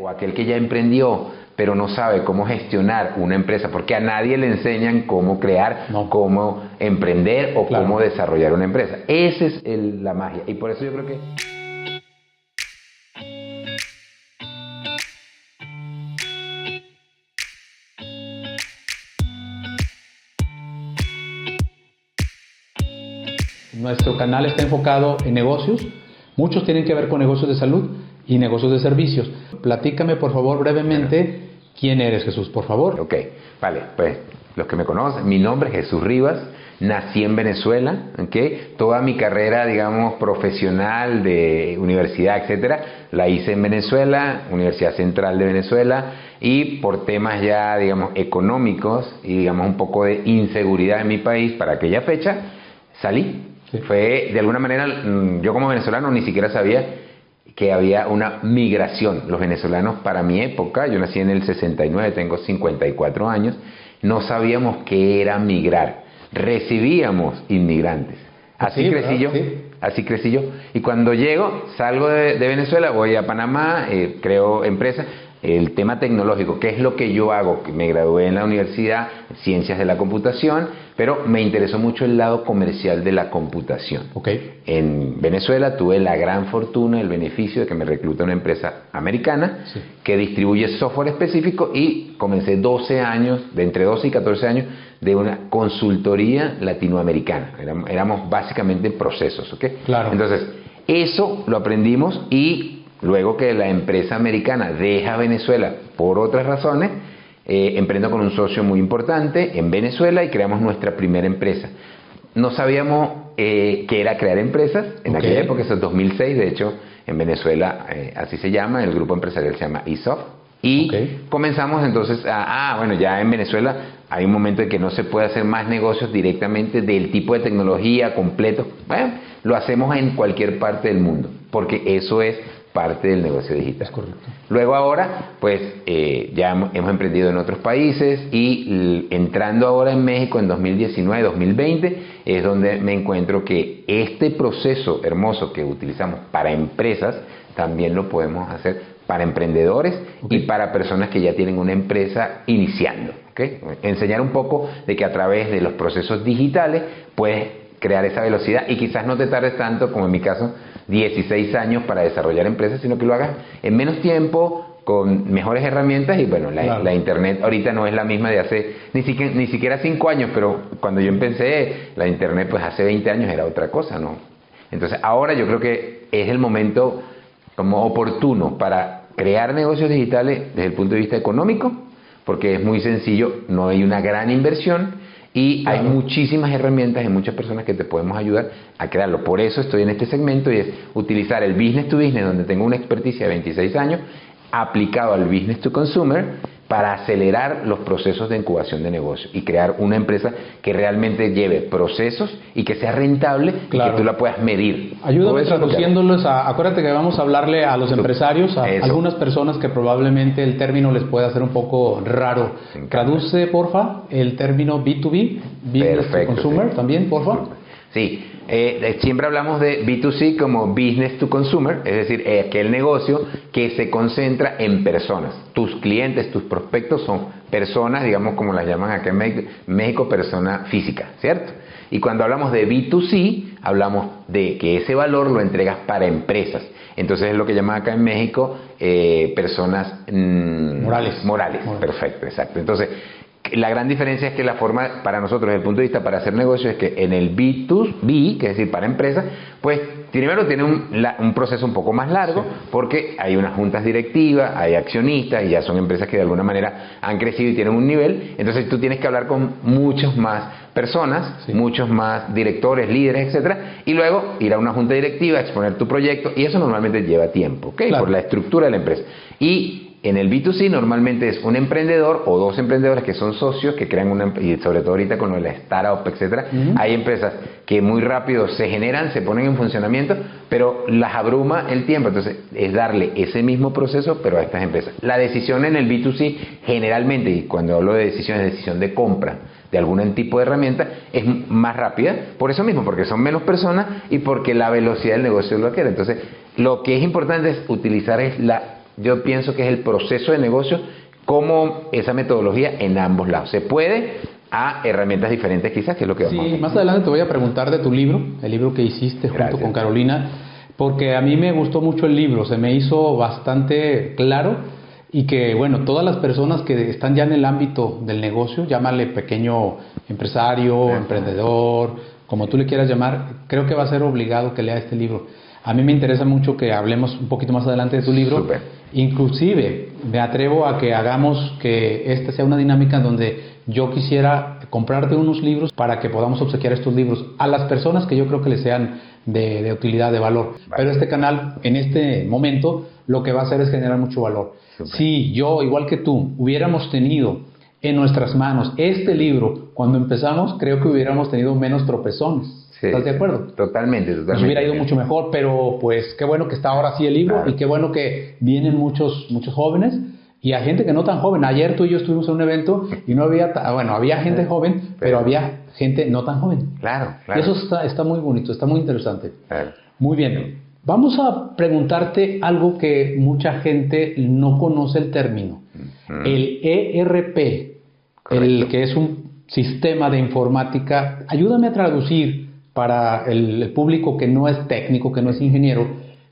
o aquel que ya emprendió, pero no sabe cómo gestionar una empresa, porque a nadie le enseñan cómo crear, cómo emprender o cómo desarrollar una empresa. Esa es la magia, y por eso yo creo que... Nuestro canal está enfocado en negocios, muchos tienen que ver con negocios de salud y negocios de servicios. Platícame por favor brevemente quién eres, Jesús, por favor. Ok, vale, pues los que me conocen, mi nombre es Jesús Rivas, nací en Venezuela, ¿okay? Toda mi carrera, digamos, profesional de universidad, etcétera, la hice en Venezuela, Universidad Central de Venezuela, y por temas ya, digamos, económicos y, digamos, un poco de inseguridad en mi país para aquella fecha, salí. Sí. Fue, de alguna manera, yo como venezolano ni siquiera sabía que había una migración. Los venezolanos, para mi época, yo nací en el 69, tengo 54 años, no sabíamos qué era migrar. Recibíamos inmigrantes. Así crecí yo. Sí. Así crecí yo. Y cuando llego, salgo de Venezuela, voy a Panamá, creo empresa. El tema tecnológico, ¿qué es lo que yo hago? Me gradué en la universidad, Ciencias de la Computación, pero me interesó mucho el lado comercial de la computación. Okay. En Venezuela tuve la gran fortuna, el beneficio de que me recluta una empresa americana que distribuye software específico, y comencé 12 años, de entre 12 y 14 años, de una consultoría latinoamericana. Éramos básicamente procesos, ¿ok? Claro. Entonces, eso lo aprendimos, y luego que la empresa americana deja Venezuela por otras razones, emprendo con un socio muy importante en Venezuela y creamos nuestra primera empresa. No sabíamos qué era crear empresas en aquella época, eso es 2006, de hecho en Venezuela así se llama, el grupo empresarial se llama ESOF. Y comenzamos entonces bueno, ya en Venezuela hay un momento en que no se puede hacer más negocios directamente del tipo de tecnología completo. Bueno, lo hacemos en cualquier parte del mundo, porque eso es parte del negocio digital. Es correcto. Luego ahora, pues ya hemos emprendido en otros países, y entrando ahora en México en 2019-2020 es donde me encuentro que este proceso hermoso que utilizamos para empresas también lo podemos hacer para emprendedores y para personas que ya tienen una empresa iniciando. ¿Okay? Enseñar un poco de que a través de los procesos digitales puedes crear esa velocidad, y quizás no te tardes tanto, como en mi caso, 16 años para desarrollar empresas, sino que lo hagas en menos tiempo, con mejores herramientas. Y bueno, la internet ahorita no es la misma de hace ni siquiera 5 años, pero cuando yo empecé, la internet pues hace 20 años era otra cosa, ¿no? Entonces ahora yo creo que es el momento como oportuno para crear negocios digitales desde el punto de vista económico, porque es muy sencillo, no hay una gran inversión, y hay muchísimas herramientas y muchas personas que te podemos ayudar a crearlo. Por eso estoy en este segmento, y es utilizar el business to business, donde tengo una experticia de 26 años, aplicado al business to consumer, para acelerar los procesos de incubación de negocio y crear una empresa que realmente lleve procesos y que sea rentable, y que tú la puedas medir. Ayúdame traduciéndolos acuérdate que vamos a hablarle a los empresarios, a algunas personas que probablemente el término les pueda hacer un poco raro. Traduce, porfa, el término B2B, Business to Consumer, también, porfa. Sí, siempre hablamos de B2C como Business to Consumer, es decir, aquel negocio que se concentra en personas. Tus clientes, tus prospectos son personas, digamos como las llaman acá en México, persona física, ¿cierto? Y cuando hablamos de B2C, hablamos de que ese valor lo entregas para empresas. Entonces es lo que llaman acá en México personas morales. Perfecto, exacto. Entonces, la gran diferencia es que la forma para nosotros, desde el punto de vista para hacer negocios, es que en el B2B, que es decir, para empresas, pues primero tiene un proceso un poco más largo, porque hay unas juntas directivas, hay accionistas, y ya son empresas que de alguna manera han crecido y tienen un nivel. Entonces tú tienes que hablar con muchas más personas, muchos más directores, líderes, etcétera, y luego ir a una junta directiva, exponer tu proyecto, y eso normalmente lleva tiempo, ¿ok? Por la estructura de la empresa. Y en el B2C normalmente es un emprendedor o dos emprendedores que son socios, que crean una, y sobre todo ahorita con la startup, etcétera, hay empresas que muy rápido se generan, se ponen en funcionamiento, pero las abruma el tiempo. Entonces es darle ese mismo proceso, pero a estas empresas. La decisión en el B2C generalmente, y cuando hablo de decisión, es decisión de compra de algún tipo de herramienta, es más rápida, por eso mismo, porque son menos personas y porque la velocidad del negocio lo quiere. Entonces lo que es importante es utilizar yo pienso que es el proceso de negocio, como esa metodología en ambos lados. Se puede a herramientas diferentes quizás, que es lo que vamos a hacer. Más adelante te voy a preguntar de tu libro, el libro que hiciste junto con Carolina, porque a mí me gustó mucho el libro, se me hizo bastante claro y que, bueno, todas las personas que están ya en el ámbito del negocio, llámale pequeño empresario, emprendedor, como tú le quieras llamar, creo que va a ser obligado que lea este libro. A mí me interesa mucho que hablemos un poquito más adelante de tu libro. Súper. Inclusive me atrevo a que hagamos que esta sea una dinámica donde yo quisiera comprarte unos libros para que podamos obsequiar estos libros a las personas que yo creo que les sean de utilidad, de valor. Vale. Pero este canal, en este momento, lo que va a hacer es generar mucho valor. Super. Si yo, igual que tú, hubiéramos tenido en nuestras manos este libro cuando empezamos, creo que hubiéramos tenido menos tropezones. Sí, ¿estás de acuerdo? Totalmente. Nos hubiera ido mucho mejor, pero pues qué bueno que está ahora sí el libro, claro. Y qué bueno que vienen muchos jóvenes y a gente que no tan joven. Ayer tú y yo estuvimos en un evento y no había, había gente joven, pero había gente no tan joven. Claro. Y eso está muy bonito, está muy interesante. Claro. Muy bien. Vamos a preguntarte algo que mucha gente no conoce el término. El ERP, el que es un sistema de informática. Ayúdame a traducir para el público que no es técnico, que no es ingeniero,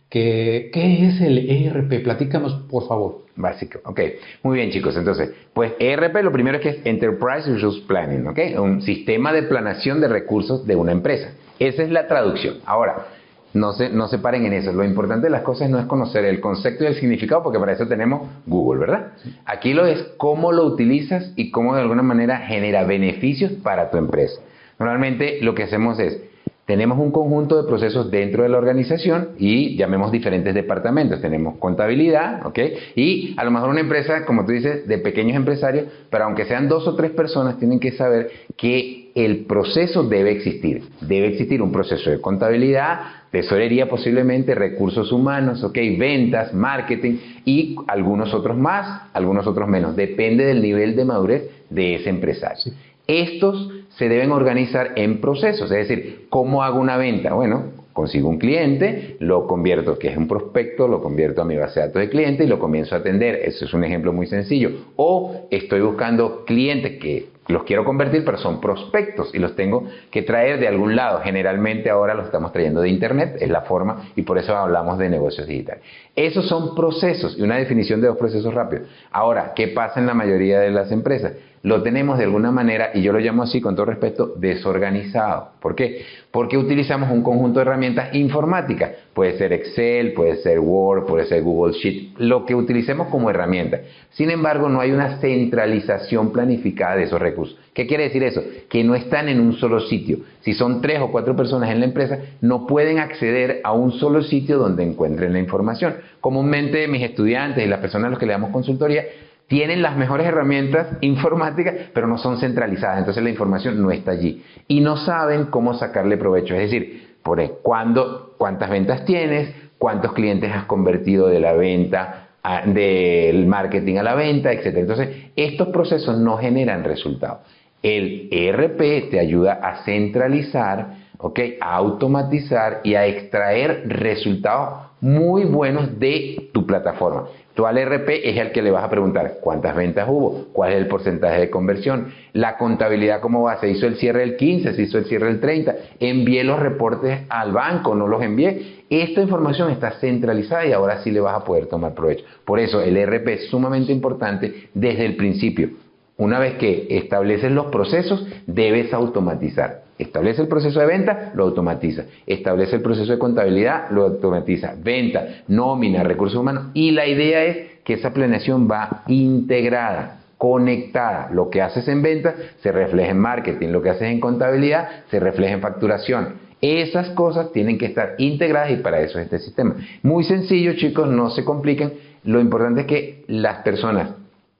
¿qué es el ERP? Platícanos, por favor. Básico, ok. Muy bien, chicos. Entonces, pues ERP lo primero es que es Enterprise Resource Planning, ¿ok? Un sistema de planeación de recursos de una empresa. Esa es la traducción. Ahora, no se paren en eso. Lo importante de las cosas no es conocer el concepto y el significado, porque para eso tenemos Google, ¿verdad? Aquí lo es cómo lo utilizas y cómo de alguna manera genera beneficios para tu empresa. Normalmente lo que hacemos es, tenemos un conjunto de procesos dentro de la organización y llamemos diferentes departamentos. Tenemos contabilidad, ¿ok? Y a lo mejor una empresa, como tú dices, de pequeños empresarios, pero aunque sean 2 o 3 personas, tienen que saber que el proceso debe existir. Debe existir un proceso de contabilidad, tesorería posiblemente, recursos humanos, ¿ok? Ventas, marketing y algunos otros más, algunos otros menos. Depende del nivel de madurez de ese empresario. Sí. Estos se deben organizar en procesos, es decir, ¿cómo hago una venta? Bueno, consigo un cliente, lo convierto, que es un prospecto, lo convierto a mi base de datos de clientes y lo comienzo a atender. Eso es un ejemplo muy sencillo. O estoy buscando clientes que los quiero convertir, pero son prospectos y los tengo que traer de algún lado. Generalmente ahora los estamos trayendo de internet, es la forma, y por eso hablamos de negocios digitales. Esos son procesos y una definición de 2 procesos rápidos. Ahora, ¿qué pasa en la mayoría de las empresas? Lo tenemos de alguna manera, y yo lo llamo así con todo respeto, desorganizado. ¿Por qué? Porque utilizamos un conjunto de herramientas informáticas. Puede ser Excel, puede ser Word, puede ser Google Sheet, lo que utilicemos como herramienta. Sin embargo, no hay una centralización planificada de esos recursos. ¿Qué quiere decir eso? Que no están en un solo sitio. Si son 3 o 4 personas en la empresa, no pueden acceder a un solo sitio donde encuentren la información. Comúnmente mis estudiantes y las personas a los que le damos consultoría tienen las mejores herramientas informáticas, pero no son centralizadas, entonces la información no está allí. Y no saben cómo sacarle provecho, es decir, cuántas ventas tienes, cuántos clientes has convertido de la venta, del marketing a la venta, etc. Entonces, estos procesos no generan resultados. El ERP te ayuda a centralizar, ¿okay? A automatizar y a extraer resultados muy buenos de tu plataforma. Tú al ERP es el que le vas a preguntar cuántas ventas hubo, cuál es el porcentaje de conversión, la contabilidad cómo va, se hizo el cierre del 15, se hizo el cierre del 30, envié los reportes al banco, no los envié. Esta información está centralizada y ahora sí le vas a poder tomar provecho. Por eso el ERP es sumamente importante desde el principio. Una vez que estableces los procesos, debes automatizar. Establece el proceso de venta, lo automatiza. Establece el proceso de contabilidad, lo automatiza. Venta, nómina, recursos humanos. Y la idea es que esa planeación va integrada, conectada. Lo que haces en venta se refleja en marketing. Lo que haces en contabilidad se refleja en facturación. Esas cosas tienen que estar integradas y para eso es este sistema. Muy sencillo, chicos, no se compliquen. Lo importante es que las personas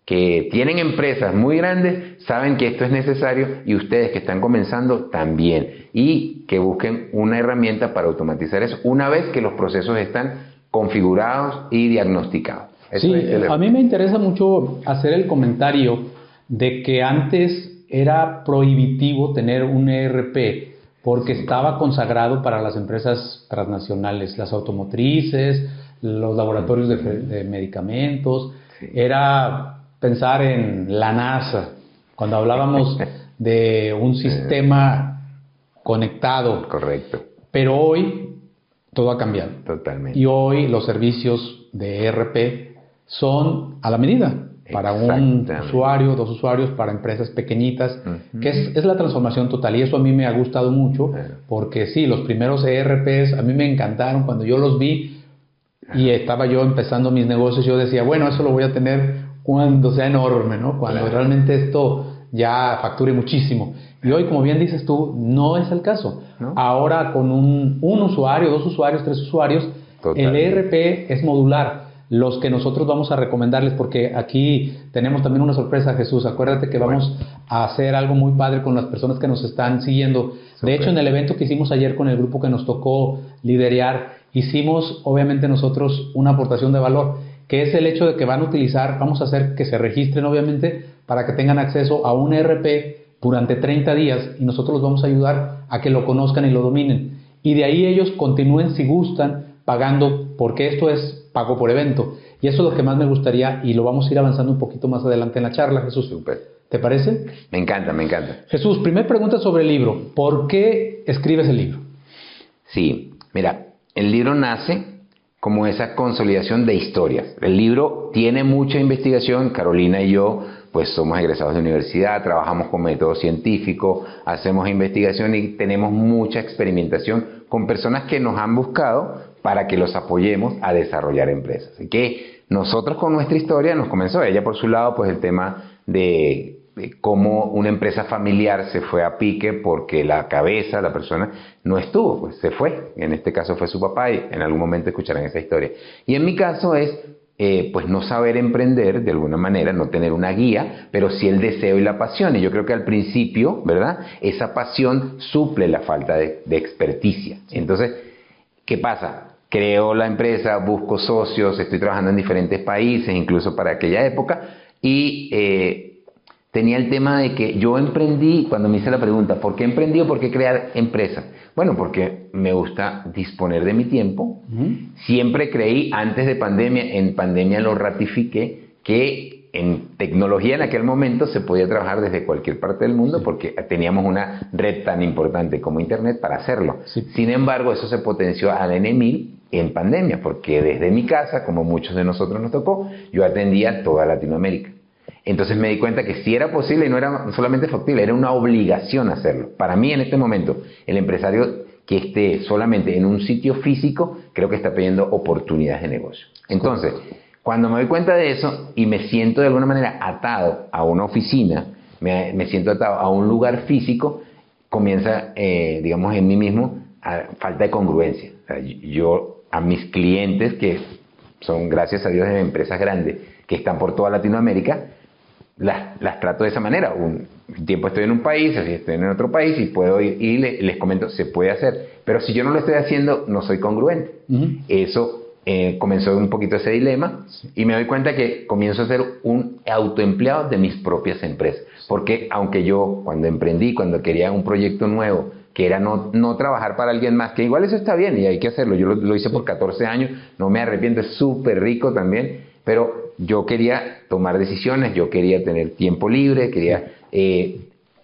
que tienen empresas muy grandes saben que esto es necesario y ustedes que están comenzando también, y que busquen una herramienta para automatizar eso una vez que los procesos están configurados y diagnosticados. Eso sí, a mí me interesa mucho hacer el comentario de que antes era prohibitivo tener un ERP porque estaba consagrado para las empresas transnacionales, las automotrices, los laboratorios de medicamentos, era pensar en la NASA, cuando hablábamos de un sistema conectado. Correcto. Pero hoy todo ha cambiado. Totalmente. Y hoy los servicios de ERP son a la medida para un usuario, 2 usuarios, para empresas pequeñitas, que es la transformación total. Y eso a mí me ha gustado mucho, porque sí, los primeros ERPs a mí me encantaron cuando yo los vi y estaba yo empezando mis negocios. Yo decía, bueno, eso lo voy a tener cuando sea enorme, ¿no? Cuando realmente esto ya facture muchísimo. Y hoy, como bien dices tú, no es el caso. ¿No? Ahora con un usuario, 2 usuarios, 3 usuarios, el ERP es modular. Los que nosotros vamos a recomendarles, porque aquí tenemos también una sorpresa, Jesús. Acuérdate que vamos a hacer algo muy padre con las personas que nos están siguiendo. De hecho, en el evento que hicimos ayer con el grupo que nos tocó liderear, hicimos obviamente nosotros una aportación de valor, que es el hecho de que van a utilizar, vamos a hacer que se registren obviamente para que tengan acceso a un ERP durante 30 días y nosotros los vamos a ayudar a que lo conozcan y lo dominen. Y de ahí ellos continúen, si gustan, pagando, porque esto es pago por evento. Y eso es lo que más me gustaría y lo vamos a ir avanzando un poquito más adelante en la charla, Jesús. Súper. ¿Te parece? Me encanta, me encanta. Jesús, primera pregunta sobre el libro. ¿Por qué escribes el libro? Sí, mira, el libro nace como esa consolidación de historias. El libro tiene mucha investigación. Carolina y yo pues somos egresados de universidad, trabajamos con método científico, hacemos investigación y tenemos mucha experimentación con personas que nos han buscado para que los apoyemos a desarrollar empresas. Así que nosotros con nuestra historia nos comenzó, ella por su lado, pues el tema de cómo una empresa familiar se fue a pique porque la cabeza, la persona, no estuvo, pues se fue. En este caso fue su papá y en algún momento escucharán esa historia. Y en mi caso es pues no saber emprender de alguna manera, no tener una guía, pero sí el deseo y la pasión. Y yo creo que al principio, ¿verdad? Esa pasión suple la falta de experticia. Entonces, ¿qué pasa? Creo la empresa, busco socios, estoy trabajando en diferentes países, incluso para aquella época, y tenía el tema de que yo emprendí, cuando me hice la pregunta, ¿por qué emprendí o por qué crear empresa? Bueno, porque me gusta disponer de mi tiempo. Siempre creí, antes de pandemia, en pandemia lo ratifiqué, que en tecnología en aquel momento se podía trabajar desde cualquier parte del mundo porque teníamos una red tan importante como Internet para hacerlo. Sin embargo, eso se potenció al N1000 en pandemia, porque desde mi casa, como muchos de nosotros nos tocó, yo atendía toda Latinoamérica. Entonces me di cuenta que sí era posible y no era solamente factible, era una obligación hacerlo. Para mí en este momento, el empresario que esté solamente en un sitio físico, creo que está pidiendo oportunidades de negocio. Entonces, cuando me doy cuenta de eso y me siento de alguna manera atado a una oficina, me siento atado a un lugar físico, comienza, digamos, en mí mismo, falta de congruencia. O sea, yo a mis clientes, que son, gracias a Dios, de empresas grandes, que están por toda Latinoamérica, las trato de esa manera. Un tiempo estoy en un país, así estoy en otro país y puedo ir y les comento, se puede hacer. Pero si yo no lo estoy haciendo, no soy congruente. Eso comenzó un poquito ese dilema y me doy cuenta que comienzo a ser un autoempleado de mis propias empresas. Porque aunque yo cuando emprendí, cuando quería un proyecto nuevo, que era no trabajar para alguien más, que igual eso está bien y hay que hacerlo. Yo lo hice por 14 años, no me arrepiento, es súper rico también. Pero yo quería tomar decisiones, yo quería tener tiempo libre, quería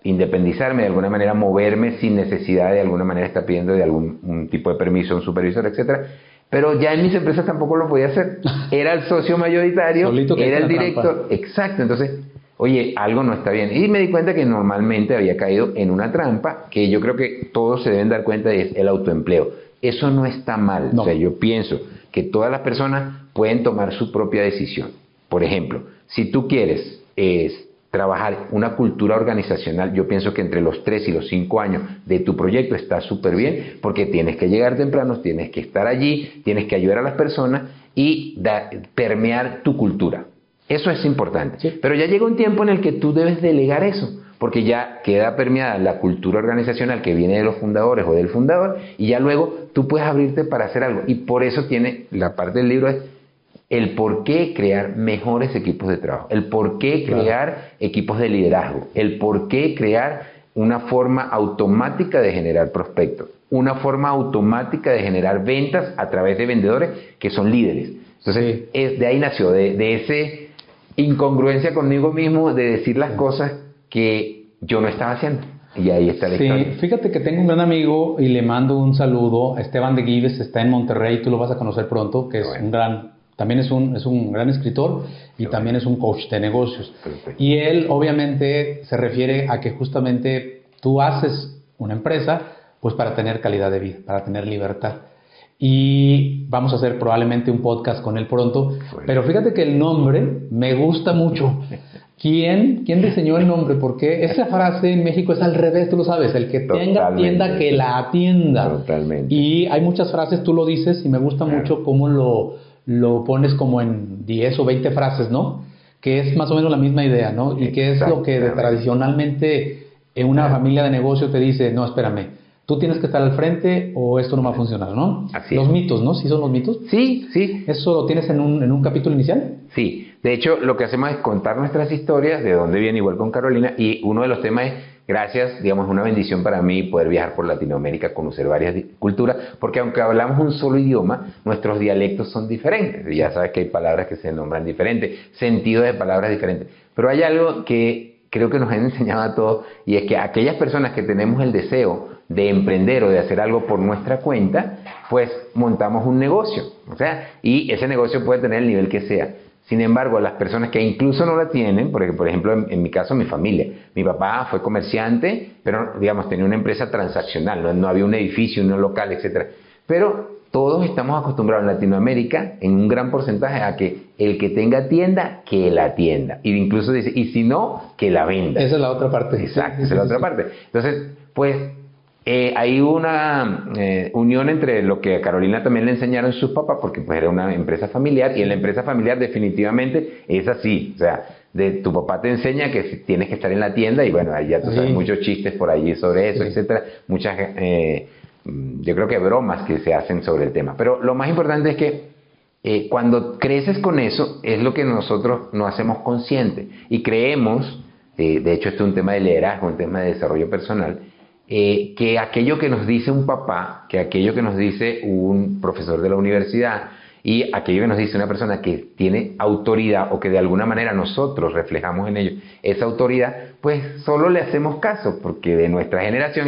independizarme, de alguna manera moverme sin necesidad de alguna manera estar pidiendo de algún tipo de permiso a un supervisor, etcétera. Pero ya en mis empresas tampoco lo podía hacer. Era el socio mayoritario, era el director. Exacto, entonces, oye, algo no está bien. Y me di cuenta que normalmente había caído en una trampa que yo creo que todos se deben dar cuenta de, es el autoempleo. Eso no está mal. No. O sea, yo pienso que todas las personas pueden tomar su propia decisión. Por ejemplo, si tú quieres trabajar una cultura organizacional, yo pienso que entre los 3 y los 5 años de tu proyecto está súper bien, porque tienes que llegar temprano, tienes que estar allí, tienes que ayudar a las personas y permear tu cultura. Eso es importante. Sí. Pero ya llega un tiempo en el que tú debes delegar eso, porque ya queda permeada la cultura organizacional que viene de los fundadores o del fundador, y ya luego tú puedes abrirte para hacer algo. Y por eso tiene la parte del libro es el por qué crear mejores equipos de trabajo, el por qué crear equipos de liderazgo, el por qué crear una forma automática de generar prospectos, una forma automática de generar ventas a través de vendedores que son líderes. Entonces, de ahí nació, de esa incongruencia conmigo mismo de decir las cosas que yo no estaba haciendo. Y ahí está la historia. Fíjate que tengo un gran amigo y le mando un saludo a Esteban de Gives, está en Monterrey, tú lo vas a conocer pronto, que es también es un gran escritor y también es un coach de negocios. Perfecto. Y él obviamente se refiere a que justamente tú haces una empresa pues para tener calidad de vida, para tener libertad. Y vamos a hacer probablemente un podcast con él pronto, pero fíjate que el nombre me gusta mucho. ¿Quién diseñó el nombre? Porque esa frase en México es al revés, tú lo sabes, el que tenga tienda, que la atienda. Totalmente. Y hay muchas frases, tú lo dices, y me gusta mucho cómo lo pones como en 10 o 20 frases, ¿no? Que es más o menos la misma idea, ¿no? Y que es lo que tradicionalmente en una familia de negocio te dice, no, espérame, tú tienes que estar al frente o esto no va a funcionar, ¿no? Así los es. Mitos, ¿no? ¿Sí son los mitos? Sí. ¿Eso lo tienes en un capítulo inicial? Sí. De hecho, lo que hacemos es contar nuestras historias, de dónde viene, igual con Carolina, y uno de los temas es, gracias, digamos, es una bendición para mí poder viajar por Latinoamérica, conocer varias culturas, porque aunque hablamos un solo idioma, nuestros dialectos son diferentes. Y ya sabes que hay palabras que se nombran diferentes, sentidos de palabras diferentes. Pero hay algo que creo que nos han enseñado a todos, y es que aquellas personas que tenemos el deseo de emprender o de hacer algo por nuestra cuenta, pues montamos un negocio, o sea, y ese negocio puede tener el nivel que sea. Sin embargo, las personas que incluso no la tienen, porque por ejemplo en mi caso mi familia, mi papá fue comerciante, pero digamos tenía una empresa transaccional, no había un edificio, un local, etcétera. Pero todos estamos acostumbrados en Latinoamérica, en un gran porcentaje, a que el que tenga tienda, que la atienda. Y incluso dice, y si no, que la venda. Esa es la otra parte. Exacto, esa es la otra parte. Entonces, pues, hay una unión entre lo que a Carolina también le enseñaron sus papás, porque pues era una empresa familiar, y en la empresa familiar definitivamente es así. O sea, tu papá te enseña que tienes que estar en la tienda, y bueno, ahí ya tú sabes muchos chistes por allí sobre eso, etcétera. Muchas... yo creo que bromas que se hacen sobre el tema. Pero lo más importante es que cuando creces con eso, es lo que nosotros no hacemos consciente. Y creemos, de hecho esto es un tema de liderazgo, un tema de desarrollo personal, que aquello que nos dice un papá, que aquello que nos dice un profesor de la universidad, y aquello que nos dice una persona que tiene autoridad o que de alguna manera nosotros reflejamos en ello esa autoridad, pues solo le hacemos caso, porque de nuestra generación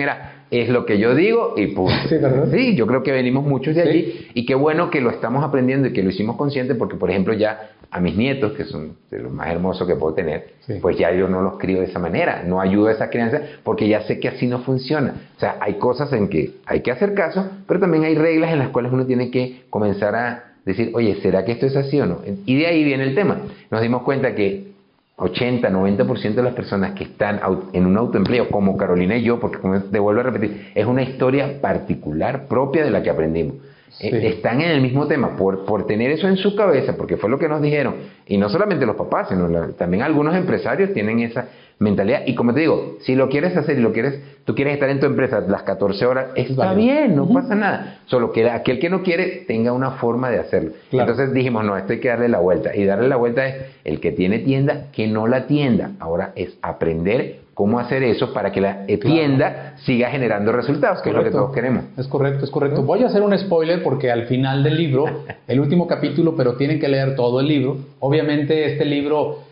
es lo que yo digo y punto. Sí, ¿verdad? Sí, yo creo que venimos muchos de allí, y qué bueno que lo estamos aprendiendo y que lo hicimos consciente, porque por ejemplo ya a mis nietos, que son de lo más hermoso que puedo tener, pues ya yo no los crío de esa manera, no ayudo a esa crianza, porque ya sé que así no funciona. O sea, hay cosas en que hay que hacer caso, pero también hay reglas en las cuales uno tiene que comenzar a decir, oye, ¿será que esto es así o no? Y de ahí viene el tema. Nos dimos cuenta que 80-90% de las personas que están en un autoempleo, como Carolina y yo, porque como te vuelvo a repetir, es una historia particular propia de la que aprendimos. Están en el mismo tema, por tener eso en su cabeza, porque fue lo que nos dijeron, y no solamente los papás, sino también algunos empresarios tienen esa mentalidad. Y como te digo, si lo quieres hacer y tú quieres estar en tu empresa las 14 horas, está bien, no pasa nada. Solo que aquel que no quiere tenga una forma de hacerlo. Claro. Entonces dijimos, no, esto hay que darle la vuelta. Y darle la vuelta es el que tiene tienda, que no la tienda. Ahora es aprender cómo hacer eso para que la tienda siga generando resultados, que es lo que todos queremos. Es correcto. Voy a hacer un spoiler porque al final del libro, el último capítulo, pero tienen que leer todo el libro. Obviamente este libro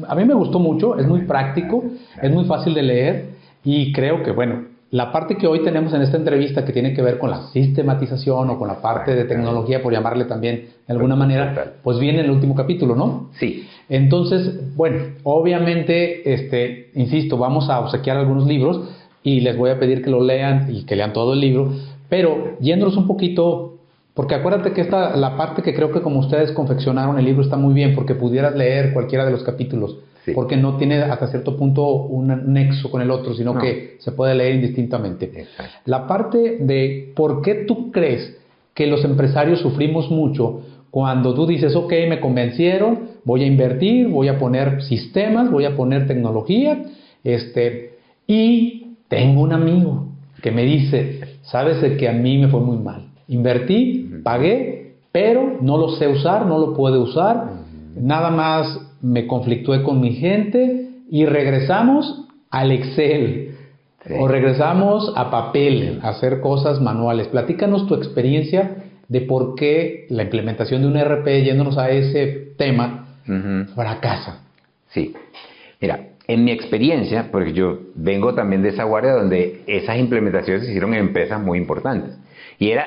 a mí me gustó mucho, es muy práctico, es muy fácil de leer, y creo que, bueno, la parte que hoy tenemos en esta entrevista que tiene que ver con la sistematización o con la parte de tecnología, por llamarle también de alguna manera, pues viene en el último capítulo, ¿no? Sí. Entonces, bueno, obviamente, insisto, vamos a obsequiar algunos libros y les voy a pedir que lo lean y que lean todo el libro, pero yéndonos un poquito, porque acuérdate que la parte que creo que como ustedes confeccionaron el libro está muy bien, porque pudieras leer cualquiera de los capítulos, porque no tiene hasta cierto punto un nexo con el otro, sino que se puede leer indistintamente. Exacto. La parte de por qué tú crees que los empresarios sufrimos mucho cuando tú dices, ok, me convencieron, voy a invertir, voy a poner sistemas, voy a poner tecnología, y tengo un amigo que me dice, sabes de que a mí me fue muy mal. Invertí, pagué, pero no lo sé usar, no lo puedo usar, nada más me conflictué con mi gente y regresamos al Excel, o regresamos a papel, a hacer cosas manuales. Platícanos tu experiencia de por qué la implementación de un ERP, yéndonos a ese tema, fracasa. Sí, mira, en mi experiencia, porque yo vengo también de esa guardia donde esas implementaciones se hicieron en empresas muy importantes, y era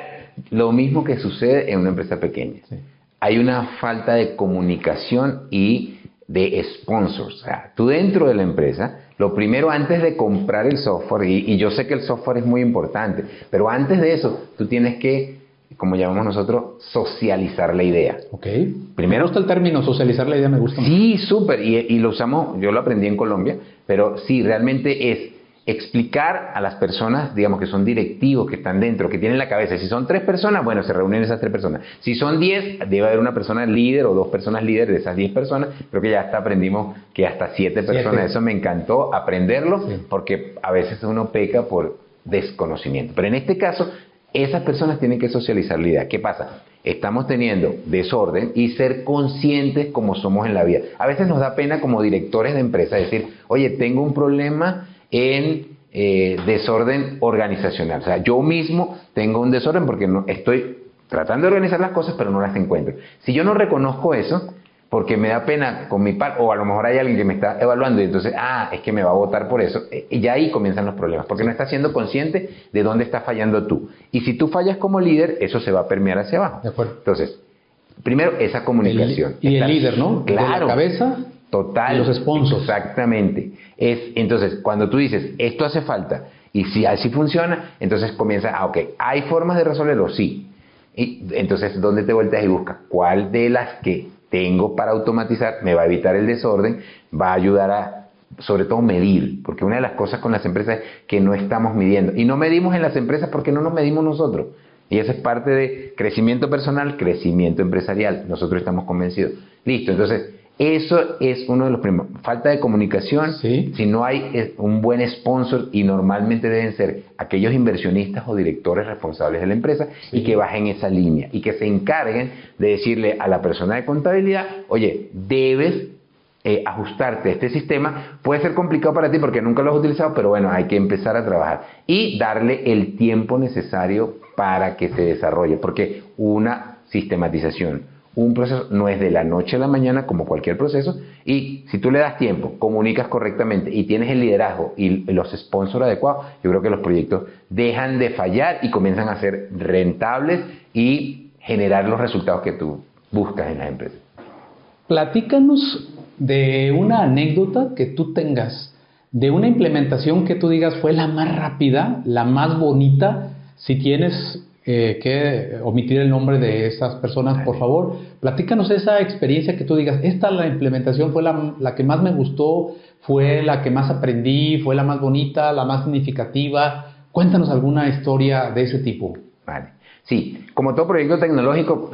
lo mismo que sucede en una empresa pequeña. Sí. Hay una falta de comunicación y de sponsors. O sea, tú dentro de la empresa, lo primero antes de comprar el software, y yo sé que el software es muy importante, pero antes de eso, tú tienes que, como llamamos nosotros, socializar la idea. Ok. Primero, me gusta el término socializar la idea, me gusta. Sí, súper, y lo usamos, yo lo aprendí en Colombia, pero sí, realmente es explicar a las personas, digamos, que son directivos, que están dentro, que tienen la cabeza. Si son 3 personas, bueno, se reúnen esas 3 personas. Si son 10, debe haber una persona líder o 2 personas líderes de esas 10 personas. Creo que ya hasta aprendimos que hasta 7 personas. Eso me encantó aprenderlo, sí, porque a veces uno peca por desconocimiento. Pero en este caso, esas personas tienen que socializar la idea. ¿Qué pasa? Estamos teniendo desorden y ser conscientes como somos en la vida. A veces nos da pena como directores de empresa decir, oye, tengo un problema en desorden organizacional. O sea, yo mismo tengo un desorden porque no, estoy tratando de organizar las cosas, pero no las encuentro. Si yo no reconozco eso, porque me da pena con mi par, o a lo mejor hay alguien que me está evaluando y entonces, es que me va a votar por eso, y ya ahí comienzan los problemas, porque no estás siendo consciente de dónde estás fallando tú. Y si tú fallas como líder, eso se va a permear hacia abajo. De acuerdo. Entonces, primero, esa comunicación. Y el líder, ¿no? Claro. De la cabeza. Total. Y los sponsors. Exactamente. Entonces, cuando tú dices, esto hace falta, y si así funciona, entonces comienza, ok, ¿hay formas de resolverlo? Sí. Y entonces, ¿dónde te vueltas y buscas? ¿Cuál de las que tengo para automatizar me va a evitar el desorden? Va a ayudar a, sobre todo, medir. Porque una de las cosas con las empresas es que no estamos midiendo. Y no medimos en las empresas porque no nos medimos nosotros. Y eso es parte de crecimiento personal, crecimiento empresarial. Nosotros estamos convencidos. Listo, entonces, eso es uno de los primeros. Falta de comunicación, sí. Si no hay un buen sponsor, y normalmente deben ser aquellos inversionistas o directores responsables de la empresa, sí, y que bajen esa línea y que se encarguen de decirle a la persona de contabilidad, oye, debes ajustarte a este sistema. Puede ser complicado para ti porque nunca lo has utilizado, pero bueno, hay que empezar a trabajar y darle el tiempo necesario para que se desarrolle, porque una sistematización, un proceso no es de la noche a la mañana como cualquier proceso, y si tú le das tiempo, comunicas correctamente y tienes el liderazgo y los sponsors adecuados, yo creo que los proyectos dejan de fallar y comienzan a ser rentables y generar los resultados que tú buscas en la empresa. Platícanos de una anécdota que tú tengas, de una implementación que tú digas fue la más rápida, la más bonita. Si tienes que omitir el nombre de esas personas, por favor, platícanos esa experiencia que tú digas, la implementación fue la que más me gustó, fue la que más aprendí, fue la más bonita, la más significativa. Cuéntanos alguna historia de ese tipo. Vale. Sí, como todo proyecto tecnológico,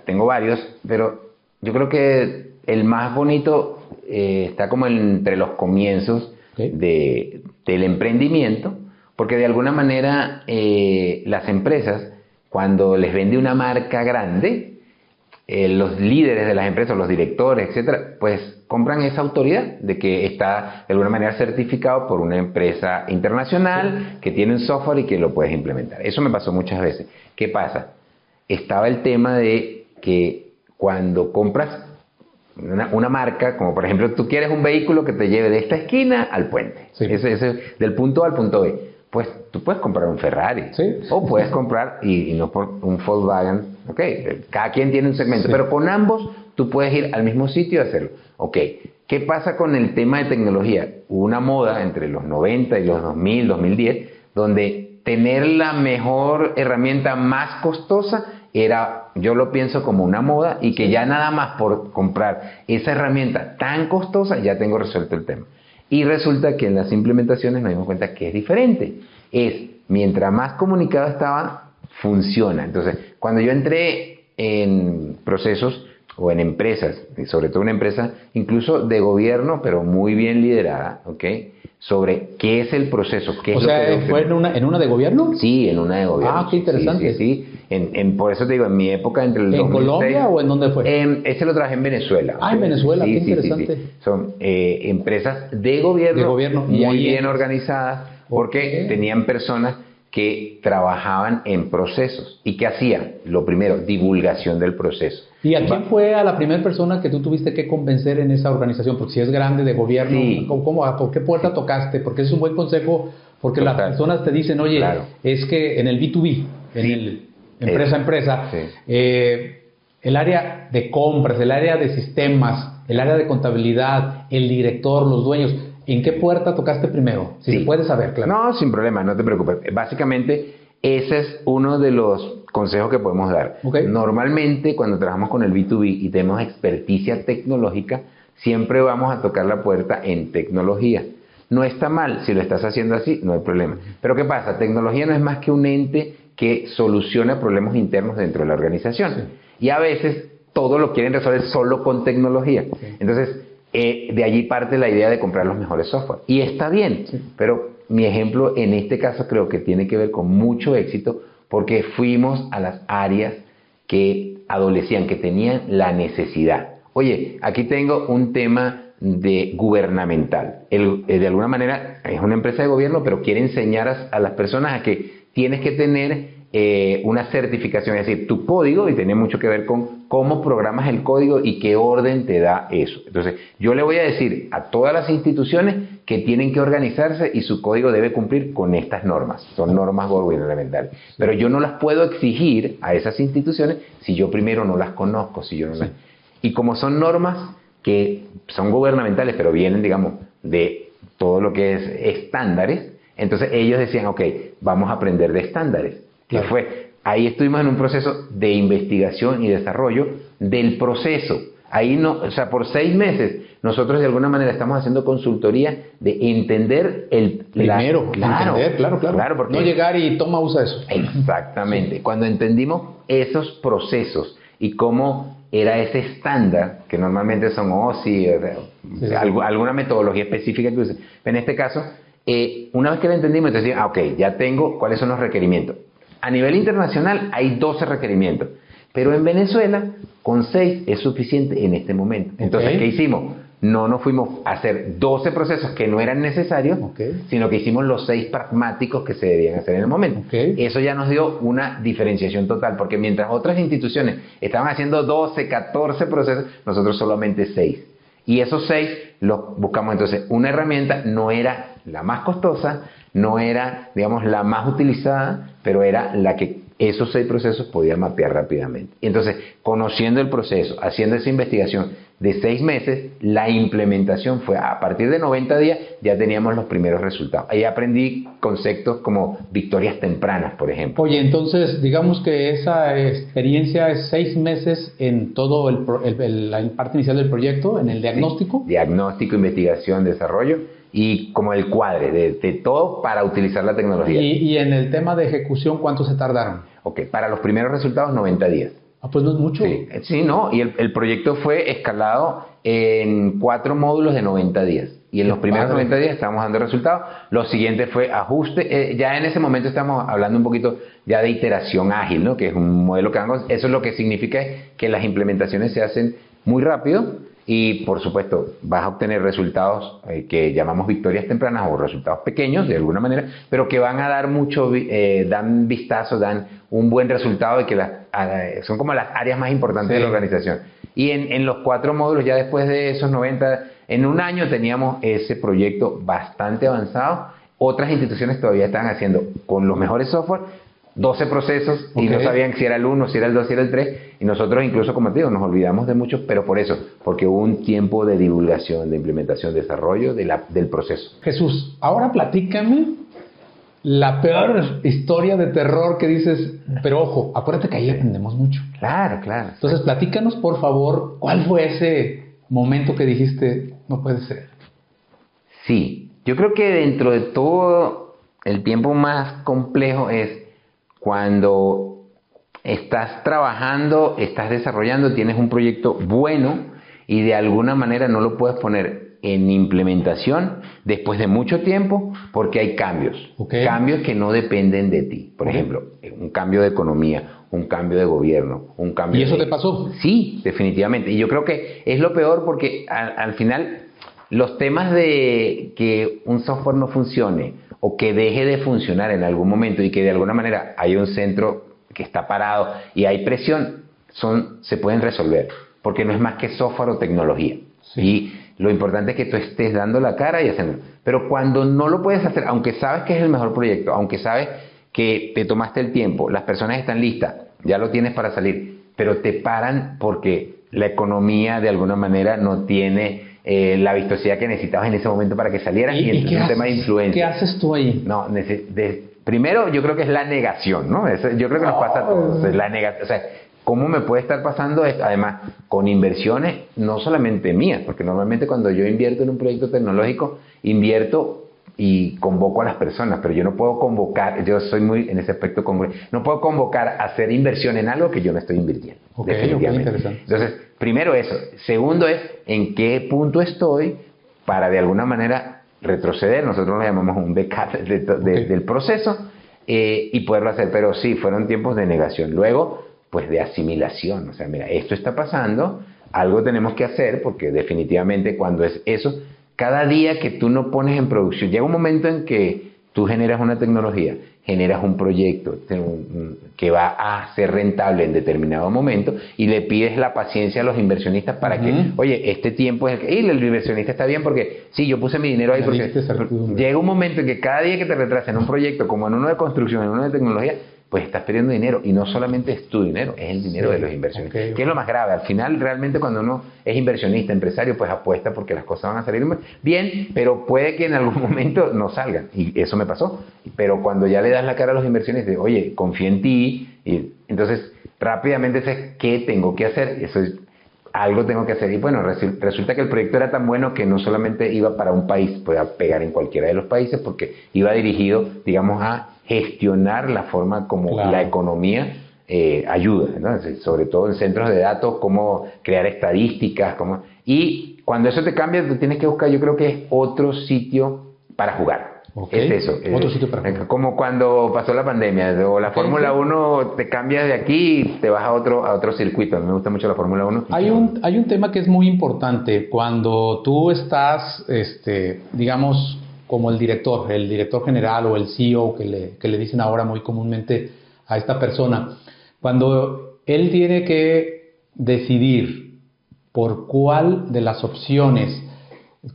tengo varios, pero yo creo que el más bonito está como entre los comienzos del emprendimiento, porque de alguna manera las empresas, cuando les vende una marca grande, los líderes de las empresas, los directores, etcétera, pues compran esa autoridad de que está de alguna manera certificado por una empresa internacional, sí, que tiene un software y que lo puedes implementar. Eso me pasó muchas veces. ¿Qué pasa? Estaba el tema de que cuando compras una marca, como por ejemplo tú quieres un vehículo que te lleve de esta esquina al puente, sí, ese, del punto A al punto B, pues tú puedes comprar un Ferrari, sí, o puedes comprar, y no por un Volkswagen, cada quien tiene un segmento, sí, pero con ambos tú puedes ir al mismo sitio y hacerlo. ¿Qué pasa con el tema de tecnología? Hubo una moda entre los 90 y los 2000, 2010, donde tener la mejor herramienta más costosa era, yo lo pienso como una moda, y que ya nada más por comprar esa herramienta tan costosa ya tengo resuelto el tema. Y resulta que en las implementaciones nos dimos cuenta que es diferente. Mientras más comunicado estaba, funciona. Entonces, cuando yo entré en procesos o en empresas, y sobre todo una empresa incluso de gobierno, pero muy bien liderada, sobre qué es el proceso, qué es lo que ¿fue en una de gobierno? Sí, en una de gobierno. Qué interesante. Sí. Por eso te digo, en mi época entre el ¿En 2006, Colombia o en dónde fue? Ese lo trabajé en Venezuela. En Venezuela, qué interesante. Sí. Son empresas de gobierno muy bien organizadas, porque tenían personas que trabajaban en procesos. ¿Y qué hacían? Lo primero, divulgación del proceso. ¿Y a quién fue a la primera persona que tú tuviste que convencer en esa organización? Porque si es grande, de gobierno, ¿por qué puerta tocaste? Porque es un buen consejo, porque las personas te dicen, oye, es que en el B2B, en el empresa a empresa, el área de compras, el área de sistemas, el área de contabilidad, el director, los dueños, ¿en qué puerta tocaste primero? Si se puede saber, claro. No, sin problema, no te preocupes. Básicamente, ese es uno de los consejos que podemos dar. Normalmente, cuando trabajamos con el B2B y tenemos experticia tecnológica, siempre vamos a tocar la puerta en tecnología. No está mal, si lo estás haciendo así, no hay problema. Pero ¿qué pasa? Tecnología no es más que un ente que soluciona problemas internos dentro de la organización. Y a veces todo lo quieren resolver solo con tecnología. Entonces, de allí parte la idea de comprar los mejores software. Y está bien, pero mi ejemplo en este caso creo que tiene que ver con mucho éxito, porque fuimos a las áreas que adolecían, que tenían la necesidad. Oye, aquí tengo un tema gubernamental. De alguna manera es una empresa de gobierno, pero quiere enseñar a las personas a que tienes que tener una certificación, es decir, tu código, y tiene mucho que ver con cómo programas el código y qué orden te da eso. Entonces, yo le voy a decir a todas las instituciones que tienen que organizarse y su código debe cumplir con estas normas. Son normas gubernamentales. Pero yo no las puedo exigir a esas instituciones si yo primero no las conozco, Y como son normas que son gubernamentales, pero vienen, digamos, de todo lo que es estándares, entonces ellos decían, ok, vamos a aprender de estándares. Que fue, ahí estuvimos en un proceso de investigación y desarrollo del proceso. Ahí no, o sea, por 6 meses nosotros de alguna manera estamos haciendo consultoría de entender Primero, claro, porque no llegar y usa eso. Exactamente. Cuando entendimos esos procesos y cómo era ese estándar, que normalmente son OSI, alguna metodología específica que usen. En este caso, una vez que lo entendimos, entonces, ya tengo cuáles son los requerimientos. A nivel internacional hay 12 requerimientos, pero en Venezuela con 6 es suficiente en este momento. Entonces, ¿qué hicimos? No nos fuimos a hacer 12 procesos que no eran necesarios, sino que hicimos los 6 pragmáticos que se debían hacer en el momento. Eso ya nos dio una diferenciación total, porque mientras otras instituciones estaban haciendo 12, 14 procesos, nosotros solamente 6. Y esos 6 los buscamos. Entonces, una herramienta no era la más costosa, no era, digamos, la más utilizada, pero era la que esos 6 procesos podían mapear rápidamente. Y entonces, conociendo el proceso, haciendo esa investigación de 6 meses, la implementación fue a partir de 90 días, ya teníamos los primeros resultados. Ahí aprendí conceptos como victorias tempranas, por ejemplo. Oye, entonces, digamos que esa experiencia es 6 meses en todo la parte inicial del proyecto, en el diagnóstico. Diagnóstico, investigación, desarrollo y como el cuadre de todo para utilizar la tecnología. Y en el tema de ejecución, ¿cuánto se tardaron? Para los primeros resultados, 90 días. Pues no es mucho. Sí, no, y el proyecto fue escalado en 4 módulos de 90 días. Y en los primeros 90 días estábamos dando resultados. Lo siguiente fue ajuste. Ya en ese momento estamos hablando un poquito ya de iteración ágil, ¿no? Que es un modelo que eso es lo que significa que las implementaciones se hacen muy rápido. Y por supuesto vas a obtener resultados que llamamos victorias tempranas o resultados pequeños de alguna manera, pero que van a dar dan vistazos, dan un buen resultado y que son como las áreas más importantes de la organización. Y en los 4 módulos, ya después de esos 90, en un año teníamos ese proyecto bastante avanzado. Otras instituciones todavía estaban haciendo con los mejores software 12 procesos y no sabían si era el 1, si era el 2, si era el 3, y nosotros incluso, como te digo, nos olvidamos de muchos, pero por eso, porque hubo un tiempo de divulgación, de implementación, desarrollo del proceso. Jesús, ahora platícame la peor historia de terror que dices, pero ojo, acuérdate que ahí aprendemos mucho. Claro. Entonces, platícanos, por favor, ¿cuál fue ese momento que dijiste, no puede ser? Sí, yo creo que dentro de todo el tiempo más complejo es cuando estás trabajando, estás desarrollando, tienes un proyecto bueno y de alguna manera no lo puedes poner en implementación después de mucho tiempo porque hay cambios. Cambios que no dependen de ti. Por ejemplo, un cambio de economía, un cambio de gobierno, un cambio. ¿Y eso te pasó? Sí, definitivamente. Y yo creo que es lo peor porque al final los temas de que un software no funcione o que deje de funcionar en algún momento y que de alguna manera hay un centro que está parado y hay presión, se pueden resolver, porque no es más que software o tecnología. Sí. Y lo importante es que tú estés dando la cara y haciendo. Pero cuando no lo puedes hacer, aunque sabes que es el mejor proyecto, aunque sabes que te tomaste el tiempo, las personas están listas, ya lo tienes para salir, pero te paran porque la economía de alguna manera no tiene la vistosidad que necesitabas en ese momento para que salieras, y entonces es un tema de influencia. ¿Qué haces tú ahí? No, primero yo creo que es la negación, ¿no? Yo creo que nos pasa a todos, es la negación. O sea, ¿cómo me puede estar pasando esto? Además, con inversiones no solamente mías, porque normalmente cuando yo invierto en un proyecto tecnológico, invierto y convoco a las personas, pero yo no puedo convocar, yo soy muy en ese aspecto no puedo convocar a hacer inversión en algo que yo no estoy invirtiendo. Definitivamente. Interesante. Entonces, primero eso. Segundo es en qué punto estoy para de alguna manera retroceder, nosotros lo llamamos un backup del proceso, y poderlo hacer. Pero sí, fueron tiempos de negación. Luego, pues de asimilación. O sea, mira, esto está pasando, algo tenemos que hacer, porque definitivamente cuando es eso, cada día que tú no pones en producción, llega un momento en que tú generas una tecnología, generas un proyecto que va a ser rentable en determinado momento y le pides la paciencia a los inversionistas para que, oye, este tiempo es y el inversionista está bien porque sí, yo puse mi dinero ahí, porque llega un momento en que cada día que te retrasa en un proyecto como en uno de construcción, en uno de tecnología, pues estás perdiendo dinero, y no solamente es tu dinero, es el dinero de los inversionistas, que es lo más grave. Al final, realmente, cuando uno es inversionista, empresario, pues apuesta porque las cosas van a salir bien, pero puede que en algún momento no salgan, y eso me pasó. Pero cuando ya le das la cara a los inversionistas, de, oye, confío en ti, y entonces rápidamente dices, ¿qué tengo que hacer? Eso es, algo tengo que hacer. Y bueno, resulta que el proyecto era tan bueno que no solamente iba para un país, podía pegar en cualquiera de los países, porque iba dirigido, digamos, a gestionar la forma como la economía ayuda, ¿no? Sobre todo en centros de datos, cómo crear estadísticas, y cuando eso te cambia, tú tienes que buscar, yo creo que es otro sitio para jugar. Es eso. Otro sitio para jugar. Como cuando pasó la pandemia, o la Fórmula 1, te cambias de aquí y te vas a otro circuito. A mí me gusta mucho la Fórmula 1. Hay un tema que es muy importante cuando tú estás, digamos, como el director general o el CEO que le dicen ahora muy comúnmente a esta persona, cuando él tiene que decidir por cuál de las opciones,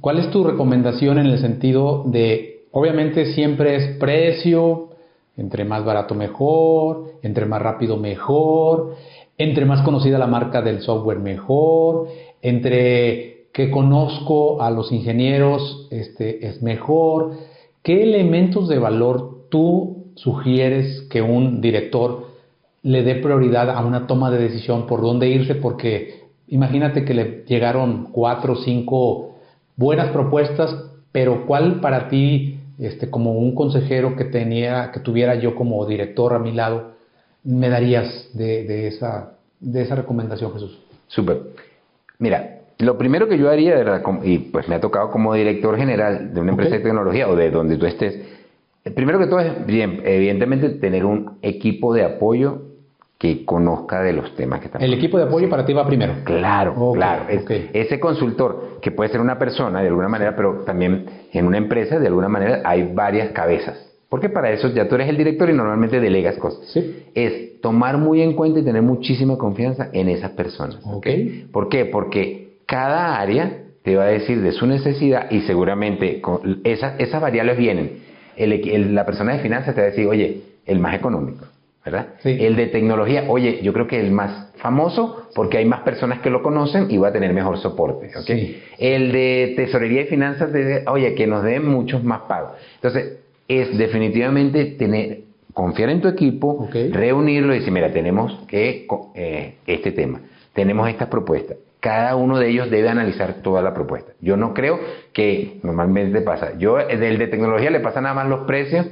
¿cuál es tu recomendación en el sentido de, obviamente siempre es precio, entre más barato mejor, entre más rápido mejor, entre más conocida la marca del software mejor, entre que conozco a los ingenieros es mejor? ¿Qué elementos de valor tú sugieres que un director le dé prioridad a una toma de decisión por dónde irse? Porque imagínate que le llegaron 4 o 5 buenas propuestas, pero ¿cuál para ti, como un consejero que tuviera yo como director a mi lado, me darías de esa recomendación, Jesús? Súper. Mira, lo primero que yo haría, y pues me ha tocado como director general de una empresa de tecnología o de donde tú estés, primero que todo es, bien, evidentemente, tener un equipo de apoyo que conozca de los temas que estamos. El equipo de apoyo para ti va primero. Claro, claro. Ese consultor, que puede ser una persona de alguna manera, pero también en una empresa de alguna manera hay varias cabezas. Porque para eso ya tú eres el director y normalmente delegas cosas. Sí. Es tomar muy en cuenta y tener muchísima confianza en esas personas. ¿Okay? ¿Por qué? Porque cada área te va a decir de su necesidad, y seguramente esas variables vienen. La persona de finanzas te va a decir, oye, el más económico, ¿verdad? Sí. El de tecnología, oye, yo creo que el más famoso porque hay más personas que lo conocen y va a tener mejor soporte. ¿Okay? Sí. El de tesorería y finanzas te dice, oye, que nos den muchos más pagos. Entonces, es definitivamente confiar en tu equipo, reunirlo y decir, mira, tenemos que este tema, tenemos estas propuestas. Cada uno de ellos debe analizar toda la propuesta. Yo no creo que normalmente pasa. Del de tecnología le pasa nada más los precios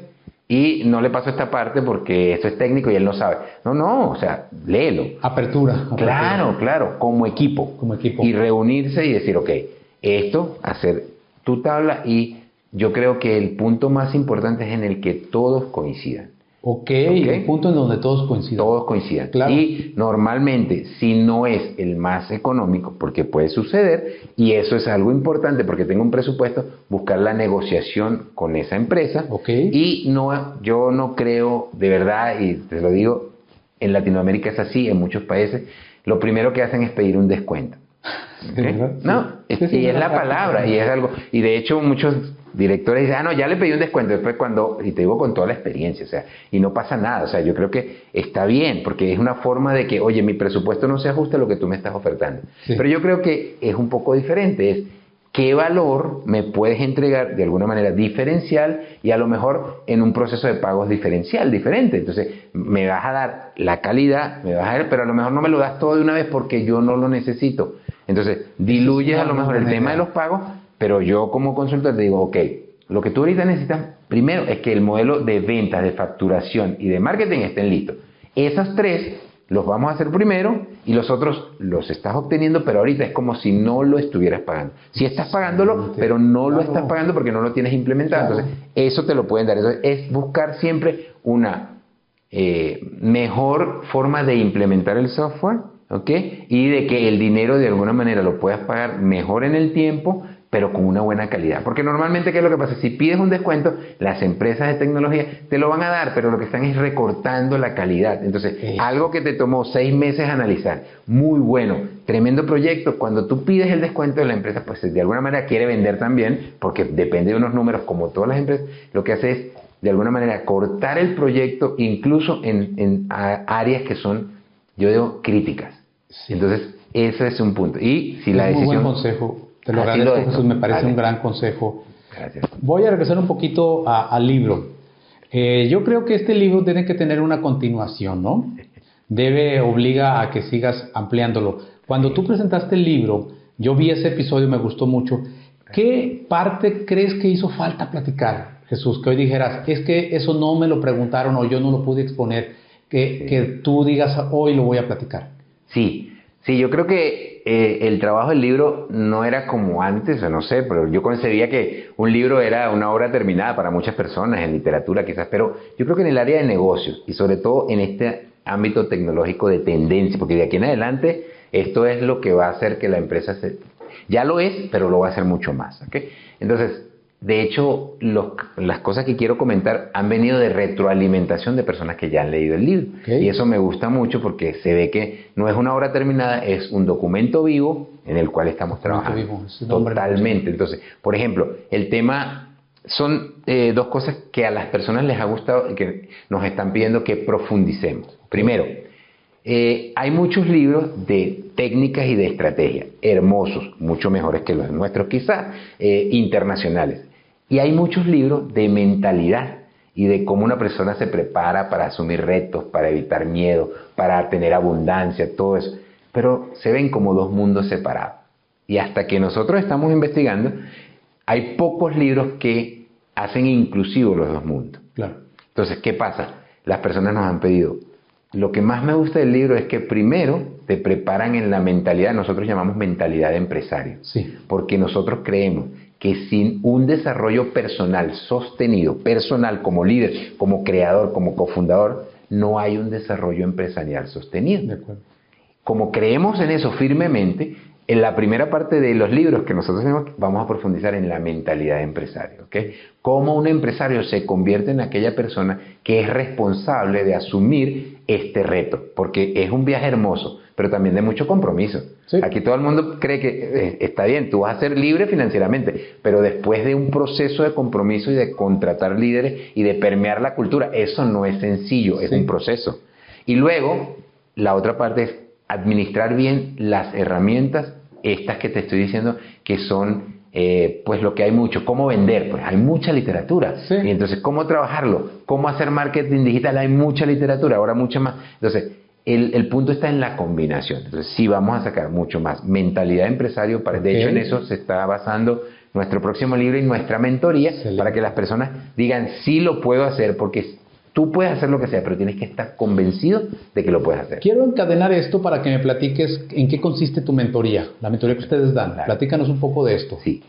y no le paso esta parte porque eso es técnico y él no sabe. No, o sea, léelo. Apertura. Claro, como equipo. Y reunirse y decir, ok, hacer tu tabla, y yo creo que el punto más importante es en el que todos coincidan. Ok, un punto en donde todos coinciden. Todos coincidan. Claro. Y normalmente, si no es el más económico, porque puede suceder, y eso es algo importante porque tengo un presupuesto, buscar la negociación con esa empresa. Y yo no creo, de verdad, y te lo digo, en Latinoamérica es así, en muchos países, lo primero que hacen es pedir un descuento. No, y es la palabra, y es algo, y de hecho muchos directores dicen, no, ya le pedí un descuento, después y te digo con toda la experiencia, o sea, y no pasa nada, o sea, yo creo que está bien, porque es una forma de que, oye, mi presupuesto no se ajusta a lo que tú me estás ofertando, pero yo creo que es un poco diferente, es qué valor me puedes entregar de alguna manera diferencial y a lo mejor en un proceso de pagos diferencial, diferente. Entonces, me vas a dar la calidad, pero a lo mejor no me lo das todo de una vez porque yo no lo necesito. Entonces, diluyes a lo mejor el tema de los pagos, pero yo como consultor te digo, ok, lo que tú ahorita necesitas primero es que el modelo de ventas, de facturación y de marketing estén listos. Esas tres los vamos a hacer primero y los otros los estás obteniendo, pero ahorita es como si no lo estuvieras pagando. Si estás pagándolo, pero no lo estás pagando porque no lo tienes implementado. Entonces, eso te lo pueden dar. Entonces, es buscar siempre una mejor forma de implementar el software, ¿ok? Y de que el dinero de alguna manera lo puedas pagar mejor en el tiempo, pero con una buena calidad. Porque normalmente, ¿qué es lo que pasa? Si pides un descuento, las empresas de tecnología te lo van a dar, pero lo que están es recortando la calidad. Entonces, algo que te tomó 6 meses analizar, muy bueno, tremendo proyecto, cuando tú pides el descuento de la empresa, pues de alguna manera quiere vender también, porque depende de unos números como todas las empresas, lo que hace es, de alguna manera, cortar el proyecto, incluso en áreas que son, yo digo, críticas. Entonces, ese es un punto. Y si la decisión... Muy buen consejo. Te lo agradezco, Jesús, me parece un gran consejo. Gracias. Voy a regresar un poquito al libro. Yo creo que este libro tiene que tener una continuación, ¿no? Obliga a que sigas ampliándolo. Cuando tú presentaste el libro, yo vi ese episodio, me gustó mucho. ¿Qué parte crees que hizo falta platicar, Jesús? Que hoy dijeras, es que eso no me lo preguntaron o yo no lo pude exponer. Que tú digas, hoy lo voy a platicar. Sí, yo creo que el trabajo del libro no era como antes, o no sé, pero yo concebía que un libro era una obra terminada para muchas personas, en literatura quizás, pero yo creo que en el área de negocios y sobre todo en este ámbito tecnológico de tendencia, porque de aquí en adelante esto es lo que va a hacer que la empresa ya lo es, pero lo va a hacer mucho más, ¿ok? Entonces, de hecho, las cosas que quiero comentar han venido de retroalimentación de personas que ya han leído el libro. Y eso me gusta mucho porque se ve que no es una obra terminada, es un documento vivo en el cual estamos trabajando. Totalmente. Entonces, por ejemplo, el tema son dos cosas que a las personas les ha gustado y que nos están pidiendo que profundicemos. Primero, hay muchos libros de técnicas y de estrategia, hermosos, mucho mejores que los nuestros quizás, internacionales. Y hay muchos libros de mentalidad y de cómo una persona se prepara para asumir retos, para evitar miedo, para tener abundancia, todo eso. Pero se ven como dos mundos separados. Y hasta que nosotros estamos investigando, hay pocos libros que hacen inclusivos los dos mundos. Claro. Entonces, ¿qué pasa? Las personas nos han pedido. Lo que más me gusta del libro es que primero te preparan en la mentalidad, nosotros llamamos mentalidad de empresario. Sí. Porque nosotros creemos que sin un desarrollo personal sostenido, personal como líder, como creador, como cofundador, no hay un desarrollo empresarial sostenido. De acuerdo. Como creemos en eso firmemente, en la primera parte de los libros que nosotros tenemos, vamos a profundizar en la mentalidad de empresario, ¿ok? Cómo un empresario se convierte en aquella persona que es responsable de asumir este reto, porque es un viaje hermoso, pero también de mucho compromiso. Sí. Aquí todo el mundo cree que está bien, tú vas a ser libre financieramente, pero después de un proceso de compromiso y de contratar líderes y de permear la cultura, eso no es sencillo, es un proceso. Y luego, la otra parte es administrar bien las herramientas, estas que te estoy diciendo, que son pues lo que hay mucho, cómo vender, pues hay mucha literatura, y entonces cómo trabajarlo, cómo hacer marketing digital, hay mucha literatura, ahora mucha más. Entonces el punto está en la combinación. Entonces sí vamos a sacar mucho más mentalidad de empresario, de hecho en eso se está basando nuestro próximo libro y nuestra mentoría. Excelente. Para que las personas digan sí lo puedo hacer, porque tú puedes hacer lo que sea, pero tienes que estar convencido de que lo puedes hacer. Quiero encadenar esto para que me platiques en qué consiste tu mentoría, la mentoría que ustedes dan. Claro. Platícanos un poco de esto. Sí.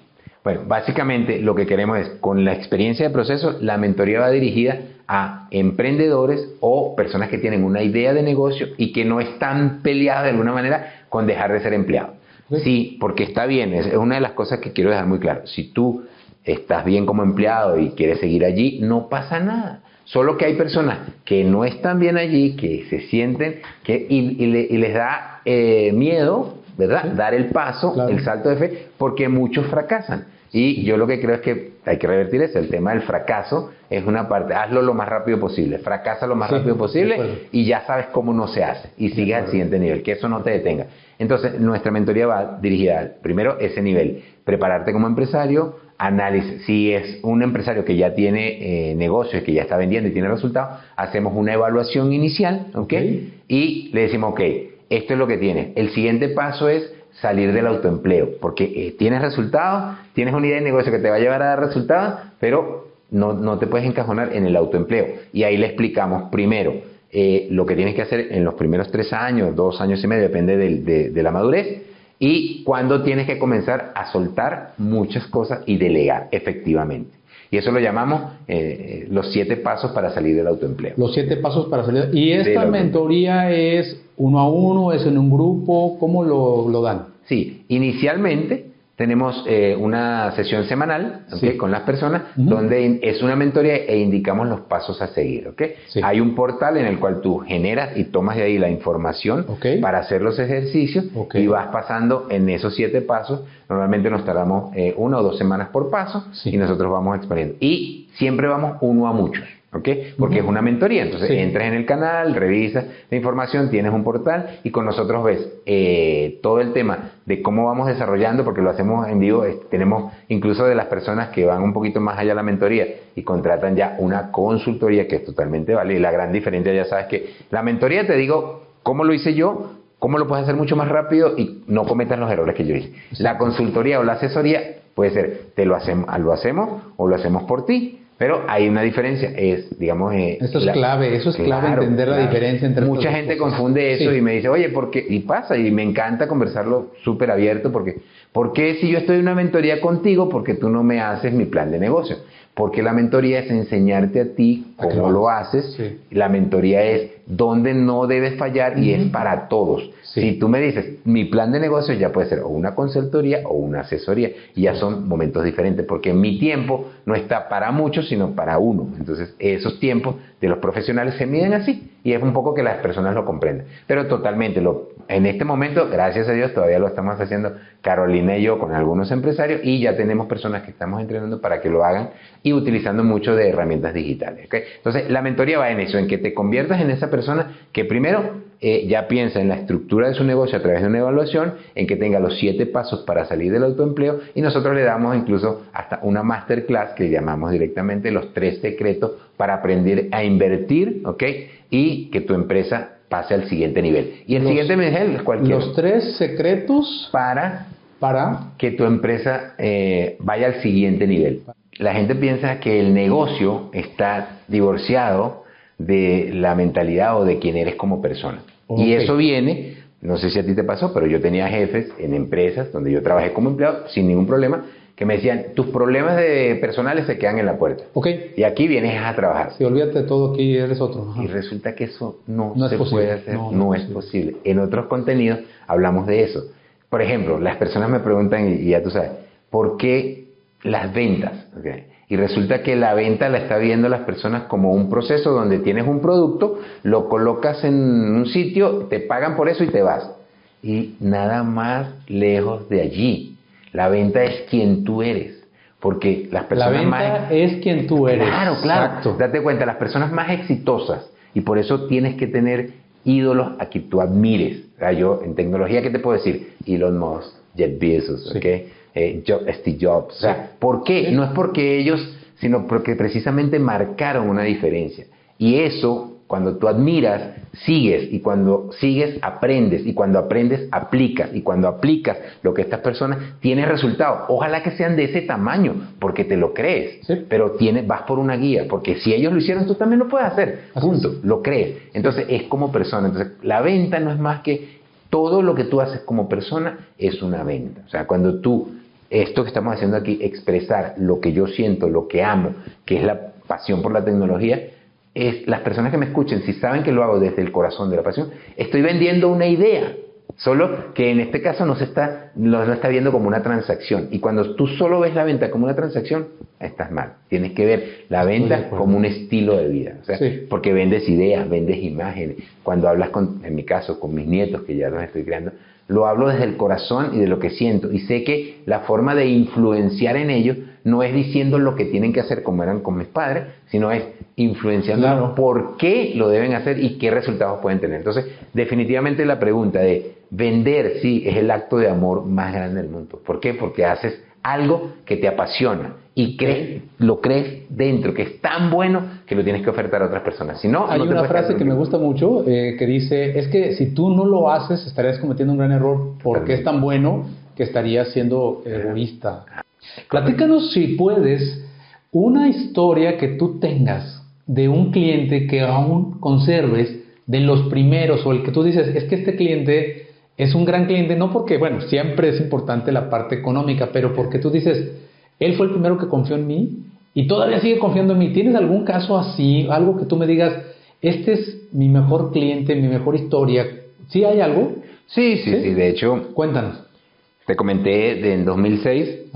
Bueno, básicamente lo que queremos es, con la experiencia de proceso, la mentoría va dirigida a emprendedores o personas que tienen una idea de negocio y que no están peleadas de alguna manera con dejar de ser empleados. Sí, porque está bien, es una de las cosas que quiero dejar muy claro. Si tú estás bien como empleado y quieres seguir allí, no pasa nada. Solo que hay personas que no están bien allí, que se sienten y les da miedo, ¿verdad? Sí. Dar el paso, claro. El salto de fe, porque muchos fracasan. Y yo lo que creo es que hay que revertir eso. El tema del fracaso es una parte. Hazlo lo más rápido posible. Fracasa lo más rápido posible y ya sabes cómo no se hace. Y sigues al siguiente nivel. Que eso no te detenga. Entonces, nuestra mentoría va dirigida al, primero, ese nivel. Prepararte como empresario. Análisis. Si es un empresario que ya tiene negocios, que ya está vendiendo y tiene resultados, hacemos una evaluación inicial, ¿ok? Y le decimos, ok, esto es lo que tienes. El siguiente paso es salir del autoempleo, porque tienes resultados, tienes una idea de negocio que te va a llevar a dar resultados, pero no te puedes encajonar en el autoempleo. Y ahí le explicamos primero lo que tienes que hacer en los primeros 3 años, 2 años y medio, depende de la madurez, y cuándo tienes que comenzar a soltar muchas cosas y delegar efectivamente. Y eso lo llamamos los 7 pasos para salir del autoempleo. Los 7 pasos para salir. ¿Y esta mentoría es 1 a 1, es en un grupo? ¿Cómo lo dan? Sí, inicialmente tenemos una sesión semanal, ¿okay? Sí. Con las personas, donde es una mentoría e indicamos los pasos a seguir. ¿Okay? Sí. Hay un portal en el cual tú generas y tomas de ahí la información para hacer los ejercicios y vas pasando en esos 7 pasos. Normalmente nos tardamos 1 o 2 semanas por paso y nosotros vamos expandiendo. Y siempre vamos 1 a muchos. ¿Okay? Porque es una mentoría, entonces entras en el canal, revisas la información, tienes un portal y con nosotros ves todo el tema de cómo vamos desarrollando, porque lo hacemos en vivo. Tenemos incluso de las personas que van un poquito más allá de la mentoría y contratan ya una consultoría que es totalmente válida. Y la gran diferencia, ya sabes que la mentoría, te digo cómo lo hice yo, cómo lo puedes hacer mucho más rápido y no cometas los errores que yo hice. La consultoría o la asesoría puede ser, lo hacemos o lo hacemos por ti. Pero hay una diferencia, digamos... Eso es clave entender la diferencia entre... Mucha gente confunde eso y me dice, oye, ¿por qué? Y pasa, y me encanta conversarlo súper abierto, porque ¿por qué si yo estoy en una mentoría contigo, porque tú no me haces mi plan de negocio? Porque la mentoría es enseñarte a ti cómo lo haces, la mentoría es dónde no debes fallar y es para todos. Si tú me dices, mi plan de negocio ya puede ser o una consultoría o una asesoría, y ya son momentos diferentes, porque mi tiempo no está para muchos, sino para uno. Entonces, esos tiempos de los profesionales se miden así, y es un poco que las personas lo comprenden. Pero totalmente, en este momento, gracias a Dios, todavía lo estamos haciendo Carolina y yo con algunos empresarios, y ya tenemos personas que estamos entrenando para que lo hagan y utilizando mucho de herramientas digitales. ¿Okay? Entonces, la mentoría va en eso, en que te conviertas en esa persona que primero ya piensa en la estructura de su negocio a través de una evaluación, en que tenga los 7 pasos para salir del autoempleo, y nosotros le damos incluso hasta una masterclass que llamamos directamente los 3 secretos para aprender a invertir, ¿ok? Y que tu empresa pase al siguiente nivel. Y el siguiente nivel es cualquier. Los 3 secretos para que tu empresa vaya al siguiente nivel. La gente piensa que el negocio está divorciado de la mentalidad o de quién eres como persona. Y eso viene, no sé si a ti te pasó, pero yo tenía jefes en empresas donde yo trabajé como empleado sin ningún problema, que me decían, tus problemas personales se quedan en la puerta. Y aquí vienes a trabajar. Si olvídate de todo, aquí eres otro. Y resulta que eso no se puede hacer, no es posible. En otros contenidos hablamos de eso. Por ejemplo, las personas me preguntan, y ya tú sabes, ¿por qué las ventas? Y resulta que la venta la está viendo las personas como un proceso donde tienes un producto, lo colocas en un sitio, te pagan por eso y te vas. Y nada más lejos de allí. La venta es quien tú eres. Porque las personas es quien tú eres. Claro. Exacto. Date cuenta, las personas más exitosas, y por eso tienes que tener ídolos a quien tú admires. Yo, en tecnología, ¿qué te puedo decir? Elon Musk, Jeff Bezos, Steve Jobs. O sea, ¿por qué? No es porque ellos, sino porque precisamente marcaron una diferencia. Y eso, cuando tú admiras, sigues. Y cuando sigues, aprendes. Y cuando aprendes, aplicas. Y cuando aplicas lo que estas personas, tienes resultados. Ojalá que sean de ese tamaño, porque te lo crees. Pero vas por una guía. Porque si ellos lo hicieron, tú también lo puedes hacer. Punto. Lo crees. Entonces, es como persona. Entonces, la venta no es más que todo lo que tú haces como persona es una venta. O sea, cuando tú esto que estamos haciendo aquí, expresar lo que yo siento, lo que amo, que es la pasión por la tecnología, es las personas que me escuchen, si saben que lo hago desde el corazón de la pasión, estoy vendiendo una idea. Solo que en este caso no está viendo como una transacción. Y cuando tú solo ves la venta como una transacción, estás mal. Tienes que ver la venta como un estilo de vida. O sea, sí. Porque vendes ideas, vendes imágenes. Cuando hablas, en mi caso, con mis nietos, que ya los estoy creando, lo hablo desde el corazón y de lo que siento. Y sé que la forma de influenciar en ellos no es diciendo lo que tienen que hacer como eran con mis padres, sino es influenciando por qué lo deben hacer y qué resultados pueden tener. Entonces, definitivamente la pregunta de vender, sí, es el acto de amor más grande del mundo. ¿Por qué? Porque haces algo que te apasiona y lo crees dentro, que es tan bueno que lo tienes que ofertar a otras personas. Si no, hay una frase que me gusta mucho que dice, es que si tú no lo haces estarías cometiendo un gran error porque es tan bueno que estarías siendo egoísta. Platícanos, si puedes, una historia que tú tengas de un cliente que aún conserves de los primeros, o el que tú dices, es que este cliente es un gran cliente, no porque, bueno, siempre es importante la parte económica, pero porque tú dices, él fue el primero que confió en mí y todavía sigue confiando en mí. ¿Tienes algún caso así, algo que tú me digas, este es mi mejor cliente, mi mejor historia? ¿Sí hay algo? Sí, de hecho. Cuéntanos. Te comenté en 2006,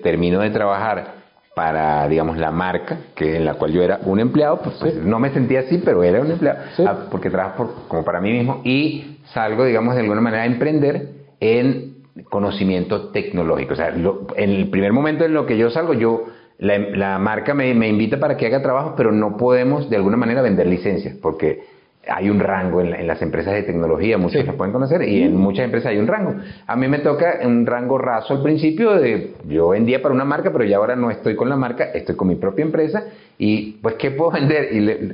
termino de trabajar para, digamos, la marca en la cual yo era un empleado, pues no me sentía así, pero era un empleado, porque trabajo como para mí mismo, y salgo, digamos, de alguna manera a emprender en conocimiento tecnológico. O sea, en el primer momento en lo que yo salgo, la marca me invita para que haga trabajo, pero no podemos de alguna manera vender licencias, porque hay un rango en las empresas de tecnología, muchos las pueden conocer, y en muchas empresas hay un rango. A mí me toca un rango raso al principio, yo vendía para una marca, pero ya ahora no estoy con la marca, estoy con mi propia empresa, y pues ¿qué puedo vender?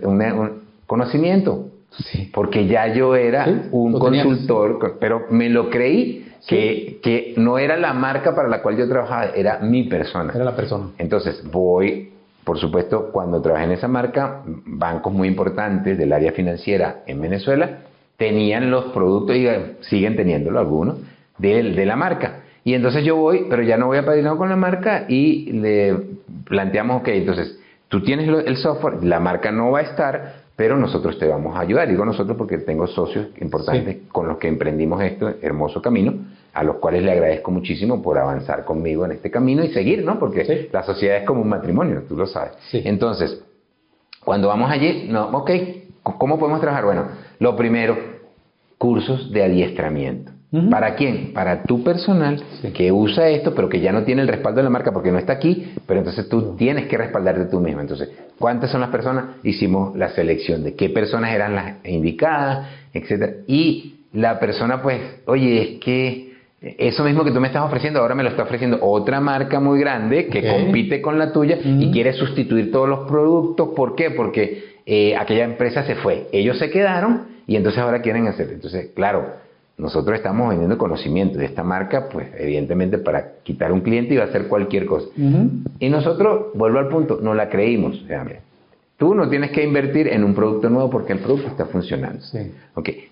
Un conocimiento, porque ya yo era un consultor, pero me lo creí que no era la marca para la cual yo trabajaba, era mi persona. Era la persona. Entonces por supuesto, cuando trabajé en esa marca, bancos muy importantes del área financiera en Venezuela tenían los productos, y siguen teniéndolo algunos, de la marca. Y entonces yo voy, pero ya no voy a padrinar con la marca, y le planteamos, ok, entonces tú tienes el software, la marca no va a estar, pero nosotros te vamos a ayudar. Digo nosotros porque tengo socios importantes con los que emprendimos este hermoso camino, a los cuales le agradezco muchísimo por avanzar conmigo en este camino y seguir, ¿no? Porque la sociedad es como un matrimonio, tú lo sabes. Entonces, cuando vamos allí, ¿cómo podemos trabajar? Bueno, lo primero, cursos de adiestramiento. ¿Para quién? Para tu personal que usa esto, pero que ya no tiene el respaldo de la marca porque no está aquí, pero entonces tú tienes que respaldarte tú mismo. Entonces, ¿cuántas son las personas? Hicimos la selección de qué personas eran las indicadas, etcétera. Y la persona, pues, oye, es que eso mismo que tú me estás ofreciendo, ahora me lo está ofreciendo otra marca muy grande que compite con la tuya y quiere sustituir todos los productos. ¿Por qué? Porque aquella empresa se fue, ellos se quedaron y entonces ahora quieren hacer. Entonces, claro, nosotros estamos vendiendo conocimiento de esta marca, pues evidentemente para quitar un cliente iba a hacer cualquier cosa. Y nosotros, vuelvo al punto, no la creímos. Tú no tienes que invertir en un producto nuevo porque el producto está funcionando.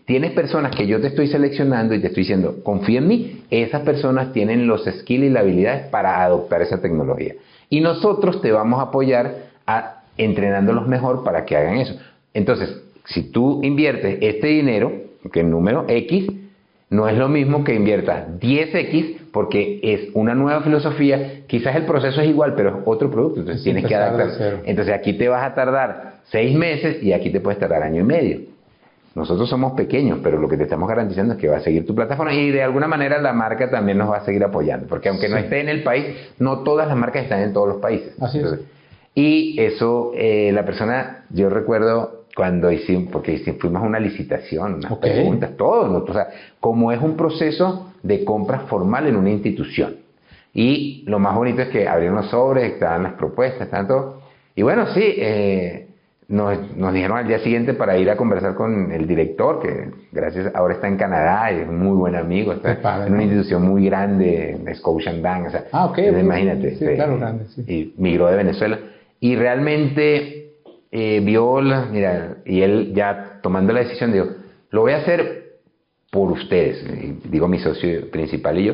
Tienes personas que yo te estoy seleccionando y te estoy diciendo, confía en mí, esas personas tienen los skills y las habilidades para adoptar esa tecnología. Y nosotros te vamos a apoyar entrenándolos mejor para que hagan eso. Entonces, si tú inviertes este dinero, que el número X, no es lo mismo que inviertas 10X porque es una nueva filosofía. Quizás el proceso es igual, pero es otro producto, entonces tienes que adaptar. Entonces aquí te vas a tardar 6 meses y aquí te puedes tardar año y medio. Nosotros somos pequeños, pero lo que te estamos garantizando es que va a seguir tu plataforma y de alguna manera la marca también nos va a seguir apoyando, porque aunque no esté en el país, no todas las marcas están en todos los países. Así es. Y eso, la persona, yo recuerdo cuando fuimos a una licitación, unas preguntas, todo, ¿no? O sea, como es un proceso de compra formal en una institución. Y lo más bonito es que abrieron los sobres, estaban las propuestas, estaban todo. Y bueno, nos dijeron al día siguiente para ir a conversar con el director, que gracias ahora está en Canadá, y es un muy buen amigo, está en una institución muy grande, Scotiabank, o sea, imagínate, claro, grande, y migró de Venezuela. Y realmente y él ya tomando la decisión dijo, lo voy a hacer por ustedes, digo mi socio principal y yo,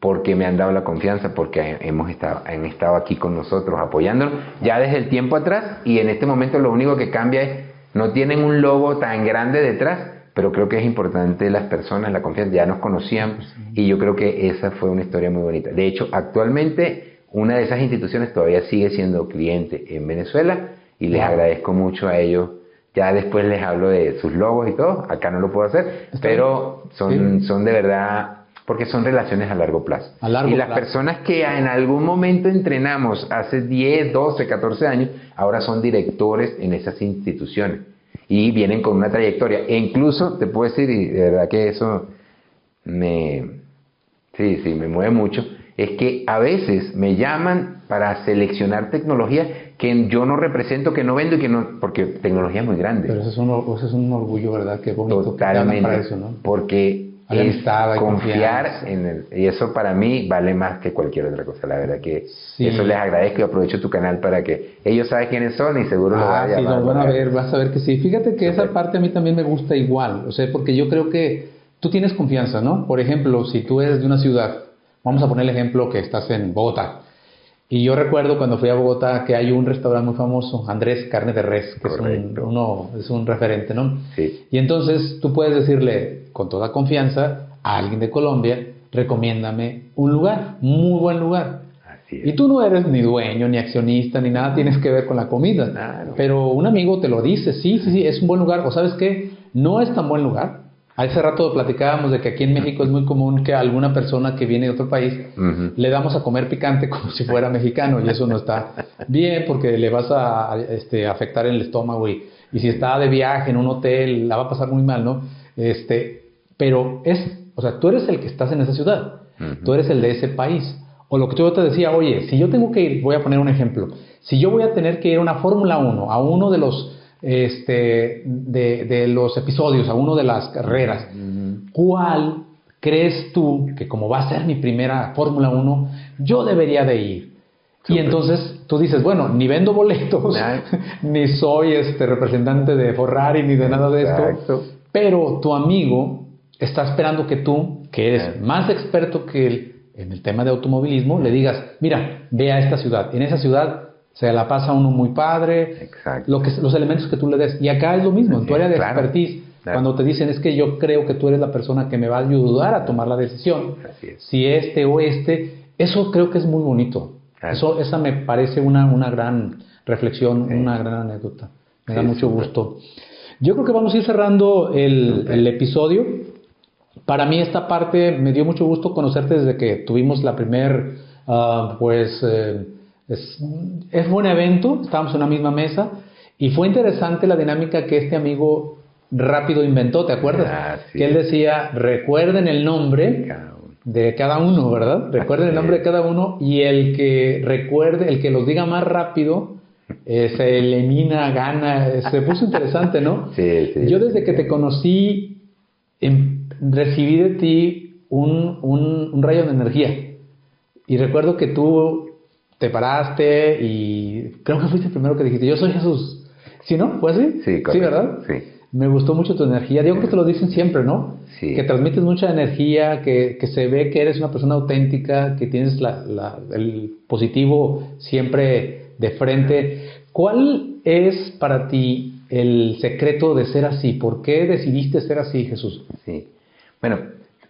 porque me han dado la confianza, porque han estado aquí con nosotros apoyándonos ya desde el tiempo atrás, y en este momento lo único que cambia es, no tienen un logo tan grande detrás, pero creo que es importante las personas, la confianza, ya nos conocían, y yo creo que esa fue una historia muy bonita. De hecho, actualmente una de esas instituciones todavía sigue siendo cliente en Venezuela, y les agradezco mucho a ellos. Ya después les hablo de sus logos y todo, acá no lo puedo hacer, pero son de verdad, porque son relaciones a largo plazo. Y las personas que en algún momento entrenamos hace 10, 12, 14 años, ahora son directores en esas instituciones y vienen con una trayectoria. E incluso, te puedo decir, y de verdad que eso me mueve mucho, es que a veces me llaman para seleccionar tecnología que yo no represento, que no vendo, y que no, porque tecnología es muy grande. Pero eso es un orgullo, ¿verdad? Qué bonito. Totalmente, que para eso, ¿no? Porque es confiar en el, y eso para mí vale más que cualquier otra cosa. La verdad que eso les agradezco, y aprovecho tu canal para que ellos saben quiénes son, y seguro lo van a llamar. Lo van a ver, vas a ver que sí. Fíjate que esa parte a mí también me gusta igual, o sea, porque yo creo que tú tienes confianza, ¿no? Por ejemplo, si tú eres de una ciudad, vamos a poner el ejemplo que estás en Bogotá, y yo recuerdo cuando fui a Bogotá que hay un restaurante muy famoso, Andrés Carne de Res, que es un referente, ¿no? Sí. Y entonces tú puedes decirle con toda confianza a alguien de Colombia, recomiéndame un lugar, muy buen lugar. Así es. Y tú no eres ni dueño, ni accionista, ni nada tienes que ver con la comida. Claro. Pero un amigo te lo dice, sí, es un buen lugar. O ¿sabes qué? No es tan buen lugar. Hace rato platicábamos de que aquí en México es muy común que a alguna persona que viene de otro país le damos a comer picante como si fuera mexicano, y eso no está bien, porque le vas a afectar el estómago, y si está de viaje en un hotel la va a pasar muy mal, ¿no? Pero o sea, tú eres el que estás en esa ciudad, tú eres el de ese país. O lo que yo te decía, oye, si yo tengo que ir, voy a poner un ejemplo, si yo voy a tener que ir a una Fórmula 1, a uno de los de los episodios, a uno de las carreras, ¿cuál crees tú que, como va a ser mi primera Fórmula 1, yo debería de ir? Super. Y entonces tú dices, bueno, ni vendo boletos, ni soy representante de Ferrari, ni de nada de esto, pero tu amigo está esperando que tú, que eres más experto que él en el tema de automovilismo, le digas, mira, ve a esta ciudad, en esa ciudad se la pasa uno muy padre. Exacto. Los elementos que tú le des. Y acá es lo mismo, en tu área de expertise. Cuando te dicen, es que yo creo que tú eres la persona que me va a ayudar a tomar la decisión. Si o eso creo que es muy bonito. Esa me parece una gran reflexión, una gran anécdota. Me da mucho gusto. Yo creo que vamos a ir cerrando el episodio. Para mí esta parte me dio mucho gusto conocerte desde que tuvimos la primer, es buen evento, estábamos en una misma mesa, y fue interesante la dinámica que este amigo rápido inventó, ¿te acuerdas? Que él decía, recuerden el nombre de cada uno, ¿verdad? Recuerden el nombre de cada uno, y el que los diga más rápido, se elimina, gana. Se puso interesante, ¿no? Yo desde que te conocí, recibí de ti un rayo de energía, y recuerdo que tú te paraste y creo que fuiste el primero que dijiste, yo soy Jesús. ¿Sí, no? ¿Fue así? Sí, correcto. Sí, ¿verdad? Sí. Me gustó mucho tu energía. Digo que te lo dicen siempre, ¿no? Sí. Que transmites mucha energía, que se ve que eres una persona auténtica, que tienes el positivo siempre de frente. ¿Cuál es para ti el secreto de ser así? ¿Por qué decidiste ser así, Jesús? Sí. Bueno,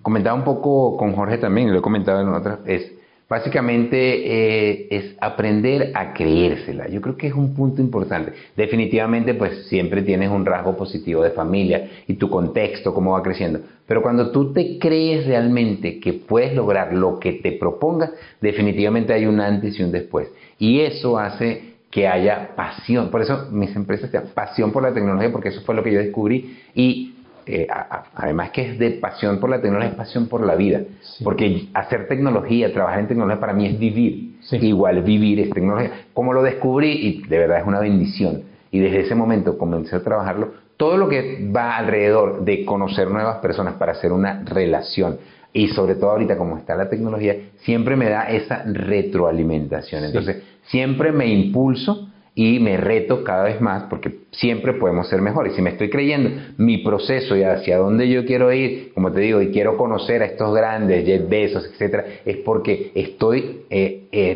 comentaba un poco con Jorge también, lo he comentado en otras, básicamente es aprender a creérsela. Yo creo que es un punto importante. Definitivamente, pues siempre tienes un rasgo positivo de familia y tu contexto, cómo va creciendo. Pero cuando tú te crees realmente que puedes lograr lo que te propongas, definitivamente hay un antes y un después. Y eso hace que haya pasión. Por eso mis empresas se llaman pasión por la tecnología, porque eso fue lo que yo descubrí. Y además que es de pasión por la tecnología, es pasión por la vida. Sí. Porque hacer tecnología, trabajar en tecnología para mí es vivir. Sí. Igual vivir es tecnología. Como lo descubrí, y de verdad es una bendición, y desde ese momento comencé a trabajarlo, todo lo que va alrededor de conocer nuevas personas para hacer una relación, y sobre todo ahorita como está la tecnología, siempre me da esa retroalimentación. Sí. Entonces siempre me impulso y me reto cada vez más, porque siempre podemos ser mejores. Si me estoy creyendo mi proceso y hacia dónde yo quiero ir, como te digo, y quiero conocer a estos grandes, Jeff Bezos, etcétera, es porque estoy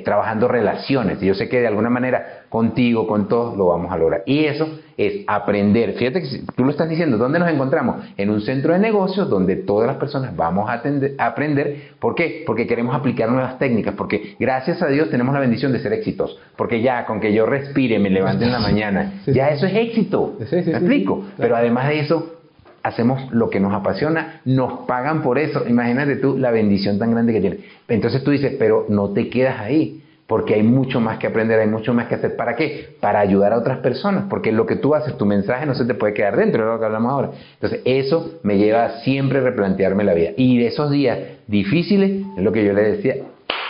trabajando relaciones. Y yo sé que de alguna manera contigo, con todos, lo vamos a lograr. Y eso es aprender. Fíjate que tú lo estás diciendo, ¿dónde nos encontramos? En un centro de negocios donde todas las personas vamos a aprender. ¿Por qué? Porque queremos aplicar nuevas técnicas, porque gracias a Dios tenemos la bendición de ser exitosos. Porque ya con que yo respire, me levante en la mañana, ya eso es éxito. ¿Me explico? Claro. Pero además de eso, hacemos lo que nos apasiona, nos pagan por eso. Imagínate tú la bendición tan grande que tienes. Entonces tú dices, pero no te quedas ahí. Porque hay mucho más que aprender, hay mucho más que hacer. ¿Para qué? Para ayudar a otras personas. Porque lo que tú haces, tu mensaje no se te puede quedar dentro de lo que hablamos ahora. Entonces, eso me lleva a siempre replantearme la vida. Y de esos días difíciles, es lo que yo le decía,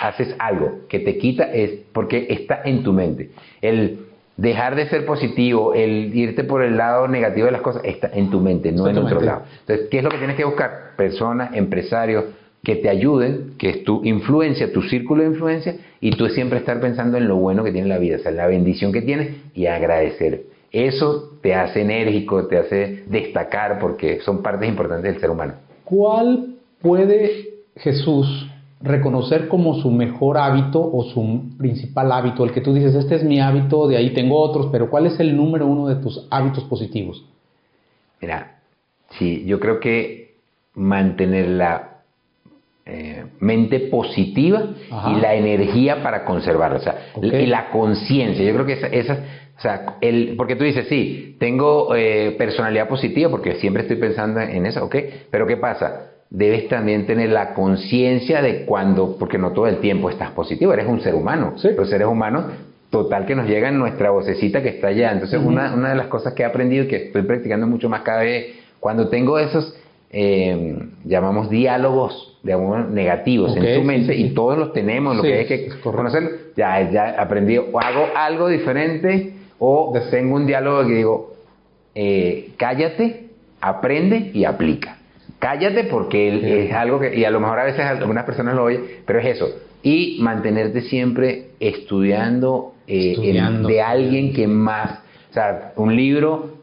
haces algo que te quita, es porque está en tu mente. El dejar de ser positivo, el irte por el lado negativo de las cosas, está en tu mente, no en otro lado. Entonces, ¿qué es lo que tienes que buscar? Personas, empresarios, que te ayuden, que es tu influencia, tu círculo de influencia, y tú siempre estar pensando en lo bueno que tiene la vida, o sea, la bendición que tienes, y agradecer. Eso te hace enérgico, te hace destacar, porque son partes importantes del ser humano. ¿Cuál puede Jesús reconocer como su mejor hábito o su principal hábito? El que tú dices, este es mi hábito, de ahí tengo otros, pero ¿cuál es el número uno de tus hábitos positivos? Mira, sí, yo creo que mantener la mente positiva. Ajá. Y la energía para conservarla, o sea, y la conciencia. Yo creo que esa o sea, porque tú dices, sí, tengo personalidad positiva porque siempre estoy pensando en eso, ¿ok? Pero ¿qué pasa? Debes también tener la conciencia de cuando, porque no todo el tiempo estás positivo, eres un ser humano. ¿Sí? Los seres humanos, total que nos llega en nuestra vocecita que está allá. Entonces, una de las cosas que he aprendido y que estoy practicando mucho más cada vez, cuando tengo esos, llamamos diálogos, digamos, negativos en tu mente, y todos los tenemos, lo que hay que conocer, ya aprendí, o hago algo diferente, o tengo un diálogo que digo, cállate, aprende y aplica. Cállate porque es algo que, y a lo mejor a veces algunas personas lo oyen, pero es eso. Y mantenerte siempre estudiando, de alguien que más, o sea, un libro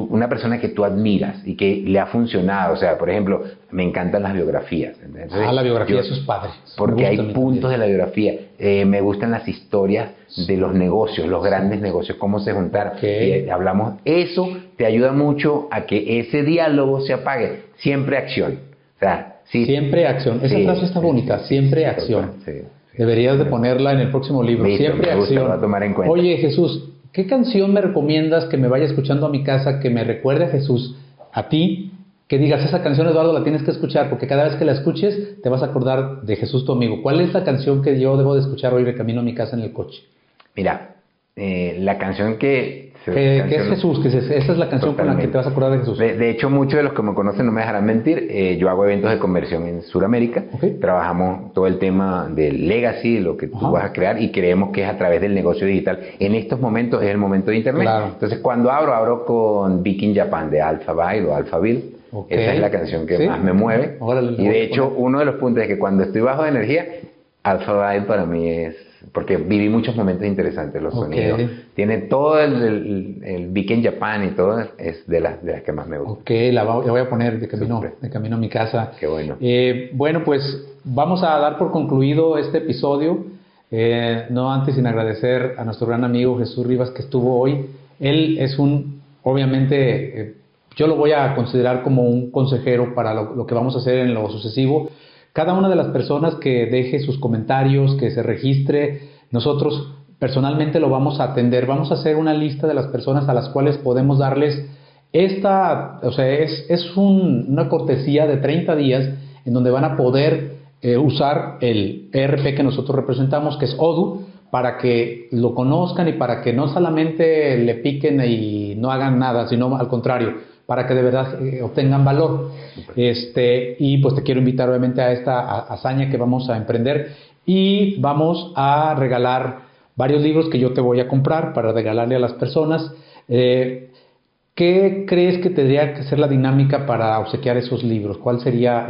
una persona que tú admiras y que le ha funcionado. O sea, por ejemplo, me encantan las biografías. Entonces, la biografía, eso es padre. Porque hay puntos de la biografía. Me gustan las historias de los negocios, los grandes negocios, cómo se juntaron. Hablamos, eso te ayuda mucho a que ese diálogo se apague. Siempre acción. O sea, siempre acción. Esa frase está bonita, siempre acción. Deberías de ponerla en el próximo libro. Listo, siempre acción. Lo voy a tomar en cuenta. Oye, Jesús, ¿qué canción me recomiendas que me vaya escuchando a mi casa, que me recuerde a Jesús, a ti? Que digas, esa canción, Eduardo, la tienes que escuchar, porque cada vez que la escuches te vas a acordar de Jesús, tu amigo. ¿Cuál es la canción que yo debo de escuchar hoy de camino a mi casa en el coche? Mira, la canción que es Jesús, esa es la canción con la que te vas a acordar de Jesús. De hecho, muchos de los que me conocen no me dejarán mentir. Yo hago eventos de conversión en Sudamérica. Trabajamos todo el tema del legacy, lo que tú vas a crear, y creemos que es a través del negocio digital. En estos momentos es el momento de internet. Entonces, cuando abro con Viking Japan de Alphaville o Alphaville. Esa es la canción que más me mueve. Y de hecho, uno de los puntos es que cuando estoy bajo de energía, Alphaville para mí es, porque viví muchos momentos interesantes, los sonidos. Tiene todo el Viking Japan y todo, es de las que más me gusta. La voy a poner de camino a mi casa. Qué bueno. Bueno, pues vamos a dar por concluido este episodio. No antes sin agradecer a nuestro gran amigo Jesús Rivas, que estuvo hoy. Él es obviamente, yo lo voy a considerar como un consejero para lo que vamos a hacer en lo sucesivo. Cada una de las personas que deje sus comentarios, que se registre, nosotros personalmente lo vamos a atender. Vamos a hacer una lista de las personas a las cuales podemos darles una cortesía de 30 días en donde van a poder usar el ERP que nosotros representamos, que es Odoo, para que lo conozcan y para que no solamente le piquen y no hagan nada, sino al contrario, para que de verdad obtengan valor. Y pues te quiero invitar obviamente a esta hazaña que vamos a emprender, y vamos a regalar varios libros que yo te voy a comprar para regalarle a las personas. ¿Qué crees que tendría que ser la dinámica para obsequiar esos libros? ¿Cuál sería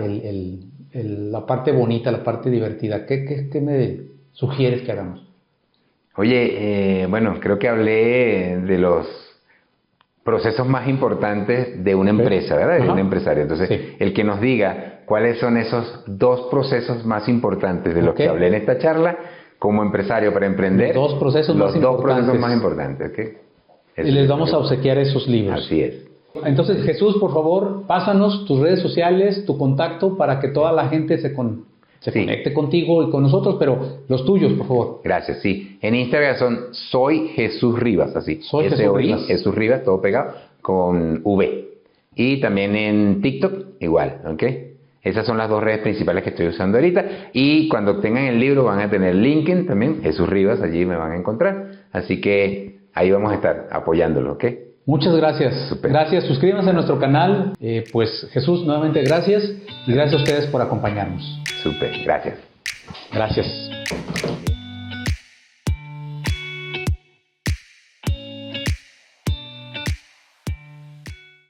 la parte bonita, la parte divertida? ¿Qué me sugieres que hagamos? Oye, bueno, creo que hablé de los procesos más importantes de una empresa, ¿verdad? De Ajá. un empresario. Entonces, Sí. el que nos diga cuáles son esos 2 procesos más importantes de los que hablé en esta charla, como empresario para emprender, Los 2 procesos más los 2 importantes. procesos más importantes, ¿ok? Y les vamos a obsequiar esos libros. Así es. Entonces, Jesús, por favor, pásanos tus redes sociales, tu contacto, para que toda la gente se conecte contigo y con nosotros, pero los tuyos, por favor. Gracias, sí. En Instagram son Soy Jesús Rivas, así. Soy Jesús S-O-I, Rivas. Jesús Rivas, todo pegado, con V. Y también en TikTok, igual, ¿ok? Esas son las 2 redes principales que estoy usando ahorita. Y cuando tengan el libro van a tener LinkedIn también, Jesús Rivas, allí me van a encontrar. Así que ahí vamos a estar apoyándolo, ¿ok? Muchas gracias. Super. Gracias. Suscríbanse a nuestro canal. Pues Jesús, nuevamente gracias. Y gracias a ustedes por acompañarnos. Súper, gracias. Gracias.